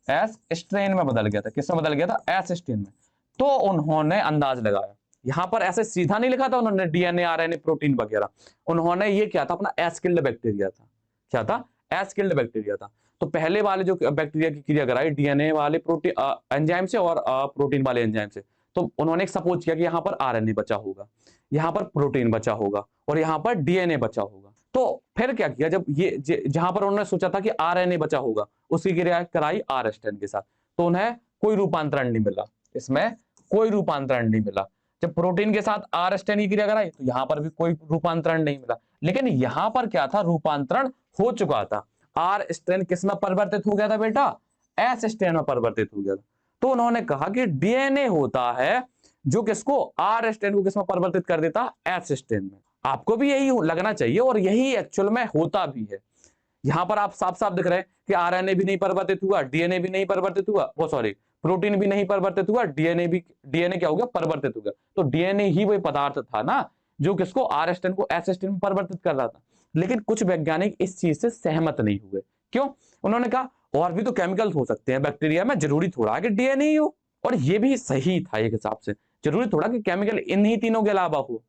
एस स्ट्रेन में बदल गया था। किस में बदल गया था, एस स्ट्रेन में। तो उन्होंने अंदाज लगाया, यहां पर ऐसे सीधा नहीं लिखा था उन्होंने डीएनए आरएनए प्रोटीन वगैरह, उन्होंने ये क्या था, अपना एस्किल्ड बैक्टीरिया था। क्या था, एस्किल्ड बैक्टीरिया था। तो पहले वाले जो बैक्टीरिया की क्रिया कराई डीएनए वाले प्रोटीन एंजाइम से और प्रोटीन वाले एंजाइम से, तो उन्होंने एक सपोज किया कि यहां पर आरएनए बचा होगा, यहां पर प्रोटीन बचा होगा और यहां पर डीएनए बचा होगा। तो फिर क्या किया, जब ये जहां पर उन्होंने सोचा था कि आरएनए बचा होगा, उसकी क्रिया कराई आर स्ट्रैंड के साथ, तो उन्हें कोई रूपांतरण नहीं मिला, इसमें कोई रूपांतरण नहीं मिला। जब प्रोटीन के साथ आर स्ट्रैंड की क्रिया कराई तो यहां पर भी कोई रूपांतरण नहीं मिला। लेकिन यहां पर क्या था, रूपांतरण हो चुका था। आर स्ट्रैंड किस में परिवर्तित हो गया था बेटा, एस स्ट्रैंड में परिवर्तित हो गया था। तो उन्होंने कहा कि डीएनए होता है जो किसको, आर स्ट्रैंड को किस में परिवर्तित कर देता, एस स्ट्रैंड में। आपको भी यही लगना चाहिए और यही एक्चुअल में होता भी है। यहां पर आप साफ साफ दिख रहे हैं कि आरएनए भी नहीं परिवर्तित हुआ, डीएनए भी नहीं परिवर्तित हुआ, वो सॉरी प्रोटीन भी नहीं परिवर्तित हुआ, डीएनए क्या हो गया, परिवर्तित हो गया। तो डीएनए ही वही पदार्थ था ना जो किसको, आर स्ट्रैंड को एस स्ट्रैंड में परिवर्तित कर रहा था। लेकिन कुछ वैज्ञानिक इस चीज से सहमत नहीं हुए। क्यों, उन्होंने कहा और भी तो केमिकल हो सकते हैं बैक्टीरिया में, जरूरी थोड़ा कि डीएनए ही हो। और ये भी सही था एक हिसाब से, जरूरी थोड़ा कि केमिकल इन्हीं तीनों के अलावा हो।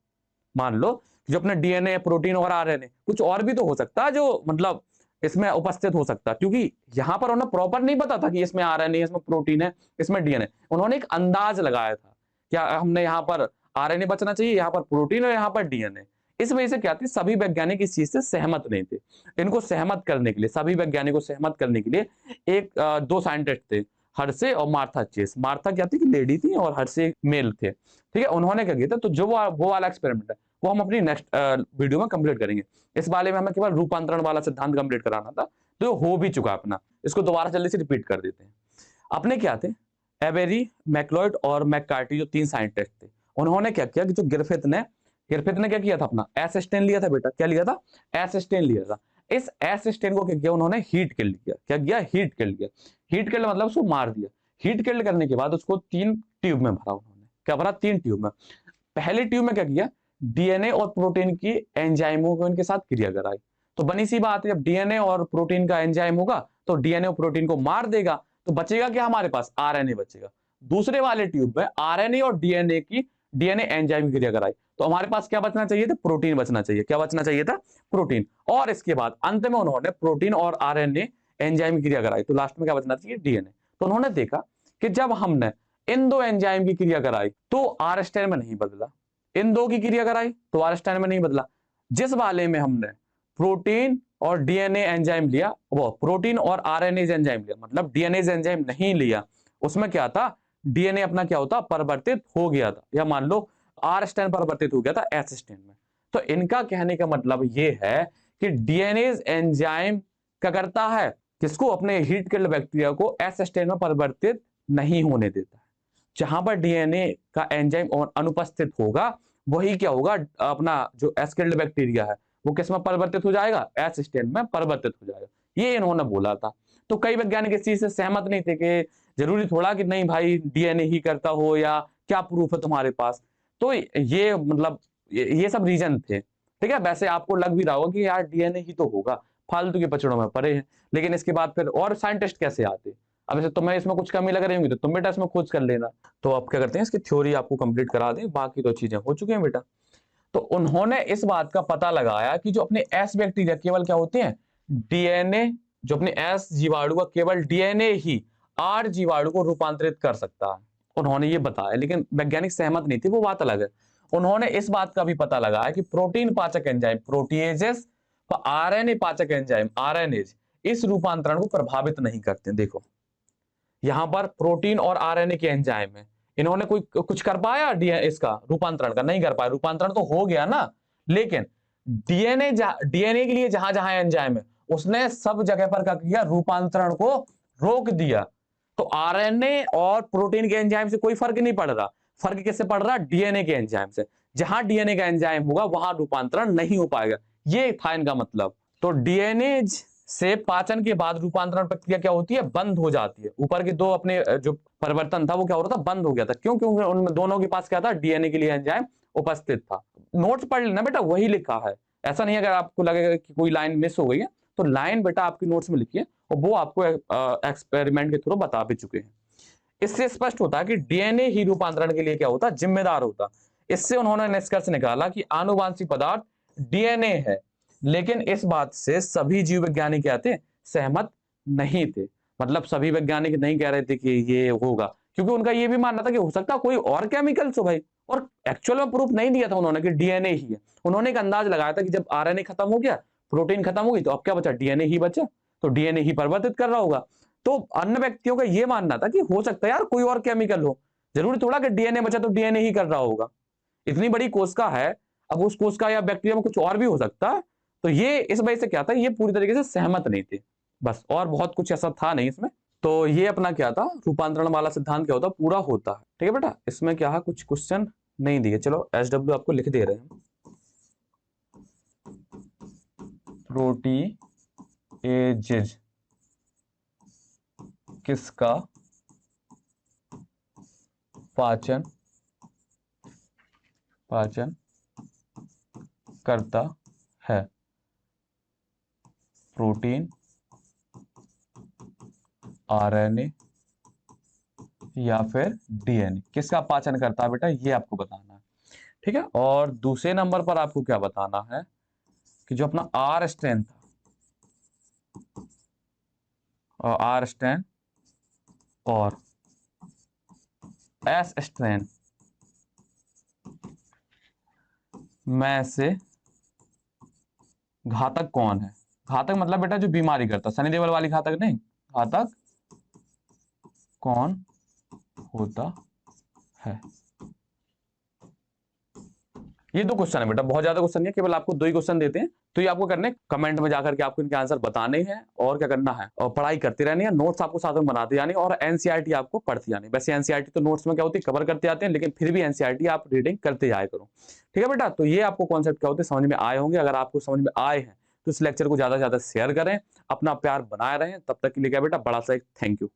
मान लो जो अपने डीएनए प्रोटीन और आरएनए, कुछ और भी तो हो सकता है जो मतलब इसमें उपस्थित हो सकता है, क्योंकि यहां पर उन्हें प्रॉपर नहीं पता था कि इसमें आरएनए, इसमें प्रोटीन है, इसमें डीएनए। उन्होंने एक अंदाज लगाया था, क्या हमने यहाँ पर आरएनए बचना चाहिए, यहाँ पर प्रोटीन और यहाँ पर डीएनए। इस वजह से क्या थी, सभी वैज्ञानिक इस चीज से सहमत नहीं थे। इनको सहमत करने के लिए, सभी वैज्ञानिकों को सहमत करने के लिए दो साइंटिस्ट थे, हर्शे और मार्था चेस। मार्था क्या थी कि लेडी थी और हर्शे मेल थे। ठीक है, उन्होंने क्या किया था, तो जो वो वाला एक्सपेरिमेंट है वो हम अपनी नेक्स्ट वीडियो में कंप्लीट करेंगे। इस बारे में हमें केवल रूपांतरण वाला सिद्धांत कंप्लीट कराना था, तो हो भी चुका अपना। इसको दोबारा जल्दी से रिपीट कर देते हैं। अपने क्या थे, एबेरी, मैक्लॉयड और मैककार्टी, जो तीन साइंटिस्ट थे, उन्होंने क्या किया कि जो ग्रिफिथ ने क्या किया था, अपना एस स्टेन लिया था बेटा। क्या लिया था, एस स्टेन लिया था। इस एस स्टेन को क्या किया उन्होंने, हीट किल किया। क्या किया, हीट किल किया। हीट किल मतलब उसको मार दिया। हीट किल करने के बाद उसको 3 ट्यूब में भरा उन्होंने। क्या भरा, 3 ट्यूब में। पहले ट्यूब में क्या किया, डीएनए और प्रोटीन की एंजाइमों को इनके साथ क्रिया कराई। तो बनी सी बात है, जब डीएनए और प्रोटीन का एंजाइम होगा तो डीएनए और प्रोटीन को मार देगा, तो बचेगा क्या हमारे पास, आरएनए बचेगा। दूसरे वाले ट्यूब में आरएनए और डीएनए एंजाइम की क्रिया कराई, तो हमारे पास क्या बचना चाहिए था, प्रोटीन बचना चाहिए। क्या बचना चाहिए था, प्रोटीन। और इसके बाद अंत में उन्होंने प्रोटीन और आरएनए एंजाइम की क्रिया कराई, तो लास्ट में क्या बचना चाहिए, डीएनए। तो उन्होंने देखा कि जब हमने इन दो एंजाइम की क्रिया कराई तो आर स्टेन में नहीं बदला, इन दो की क्रिया कराई तो आर स्टेन में नहीं बदला। जिस वाले में हमने प्रोटीन और डीएनए एंजाइम लिया, वो प्रोटीन और आरएनए एंजाइम लिया, मतलब डीएनए एंजाइम नहीं लिया, उसमें क्या था, डीएनए अपना क्या होता, परिवर्तित हो गया था, या मान लो आर स्टेन परिवर्तित हो गया था एस स्टेन में। तो इनका कहने का मतलब ये है कि डीएनए एंजाइम क्या करता है, किसको, अपने हीट किल्ड बैक्टीरिया को एस स्टेन में परिवर्तित नहीं होने देता है। जहां पर डीएनए का एंजाइम अनुपस्थित होगा, वही क्या होगा, अपना जो एस किल्ड बैक्टीरिया है वो किस में परिवर्तित हो जाएगा, एस स्टेन में परिवर्तित हो जाएगा। ये इन्होंने बोला था। तो कई वैज्ञानिक इस चीज से सहमत नहीं थे कि जरूरी थोड़ा कि नहीं भाई डीएनए ही करता हो, या क्या प्रूफ है तुम्हारे पास। तो ये मतलब ये सब रीजन थे। ठीक है, वैसे आपको लग भी रहा होगा कि यार डीएनए ही तो होगा, फालतू के पचड़ों में पड़े हैं। लेकिन इसके बाद फिर और साइंटिस्ट कैसे आते, अब जैसे तुम्हें इसमें कुछ कमी लग रही होगी तो तुम बेटा इसमें खोज कर लेना। तो अब क्या करते हैं, इसकी थ्योरी आपको कंप्लीट करा दें, बाकी तो चीजें हो चुकी हैं बेटा। तो उन्होंने इस बात का पता लगाया कि जो अपने एस बैक्टीरिया केवल क्या होते हैं, डीएनए, जो अपने एस जीवाणु का केवल डीएनए ही आर जीवाणु को रूपांतरित कर सकता है, उन्होंने ये बताया। लेकिन वैज्ञानिक सहमत नहीं थे, वो बात अलग है। उन्होंने इस बात का भी पता लगाया कि प्रोटीन पाचक एंजाइम प्रोटीएजेस और आरएनए पाचक एंजाइम आरएनएज इस रूपांतरण को प्रभावित नहीं करते। देखो यहां पर प्रोटीन और आरएनए के एंजाइम है, इन्होंने कोई कुछ कर पाया इसका रूपांतरण का, नहीं कर पाया। रूपांतरण तो हो गया ना, लेकिन डीएनए के लिए जहां जहां एंजाइम है उसने सब जगह पर क्या किया, रूपांतरण को रोक दिया। तो आरएनए और प्रोटीन के एंजाइम से कोई फर्क नहीं पड़ रहा, फर्क किससे पड़ रहा? डीएनए के एंजाइम से। जहां डीएनए का एंजाइम होगा वहां रूपांतरण नहीं हो पाएगा, ये था इनका मतलब। तो डीएनए से पाचन के बाद रूपांतरण प्रक्रिया क्या होती है? बंद हो जाती है। ऊपर के दो अपने जो परिवर्तन था वो क्या हो रहा था? बंद हो गया था। क्यों? क्योंकि उनमें दोनों के पास क्या था? डीएनए के लिए एंजाइम उपस्थित था। नोट्स पढ़ लेना बेटा, वही लिखा है। ऐसा नहीं है अगर आपको लगेगा कि कोई लाइन मिस हो गई है तो लाइन बेटा आपकी नोट्स में लिखिए और वो आपको एक्सपेरिमेंट के थ्रू बता भी चुके हैं। इससे स्पष्ट होता है कि डीएनए ही रूपांतरण के लिए क्या होता? जिम्मेदार होता। इससे उन्होंने निष्कर्ष निकाला कि आनुवांशिक पदार्थ डीएनए है, लेकिन इस बात से सभी जीव वैज्ञानिक क्या थे? सहमत नहीं थे। मतलब सभी वैज्ञानिक नहीं कह रहे थे कि ये होगा, क्योंकि उनका ये भी मानना था कि हो सकता है कोई और केमिकल्स हो भाई, और एक्चुअल में प्रूफ नहीं दिया था उन्होंने कि डीएनए ही है। उन्होंने एक अंदाज लगाया था कि जब आरएनए खत्म हो गया, प्रोटीन खत्म हो गई, तो अब क्या बचा? डीएनए ही बचा, तो डीएनए ही परिवर्तित कर रहा होगा। तो अन्य व्यक्तियों का यह मानना था कि हो सकता है यार कोई और केमिकल हो, जरूरी थोड़ा कि डीएनए बचा तो डीएनए ही कर रहा होगा। इतनी बड़ी कोशिका है, अब उस कोशिका या बैक्टीरिया में कुछ और भी हो सकता है। तो ये इस वजह से क्या था? ये पूरी तरीके से सहमत नहीं थे, बस। और बहुत कुछ ऐसा था नहीं इसमें। तो ये अपना क्या था? रूपांतरण वाला सिद्धांत क्या होता? पूरा होता है। ठीक है बेटा, इसमें क्या है? कुछ क्वेश्चन नहीं दिए, चलो SW आपको लिख दे रहे हैं। प्रोटीएजेज किसका पाचन करता है? प्रोटीन, आरएनए या फिर डीएनए, किसका पाचन करता है बेटा? ये आपको बताना है। ठीक है, और दूसरे नंबर पर आपको क्या बताना है कि जो अपना आर स्ट्रेन था, और आर स्ट्रेन और एस स्ट्रेन में से घातक कौन है? घातक मतलब बेटा जो बीमारी करता, सनी देओल वाली घातक नहीं, घातक कौन होता है? ये दो क्वेश्चन है बेटा, बहुत ज्यादा क्वेश्चन नहीं है, केवल आपको दो ही क्वेश्चन देते हैं। तो ये आपको करने, कमेंट में जाकर के आपको इनके आंसर बताने हैं और क्या करना है, और पढ़ाई करती रहनी है। नोट्स आपको साथ में बनाते जानी और एनसीईआरटी आपको पढ़ती जानी। वैसे एनसीईआरटी तो नोट्स में क्या होती है? कवर करते आते हैं, लेकिन फिर भी एनसीईआरटी आप रीडिंग करते जाया करो। ठीक है बेटा, तो ये आपको कॉन्सेप्ट क्या होते हैं समझ में आए होंगे। अगर आपको समझ में आए हैं तो इस लेक्चर को ज्यादा से ज्यादा शेयर करें, अपना प्यार बनाए रहें। तब तक के लिए क्या बेटा, बड़ा सा एक थैंक यू।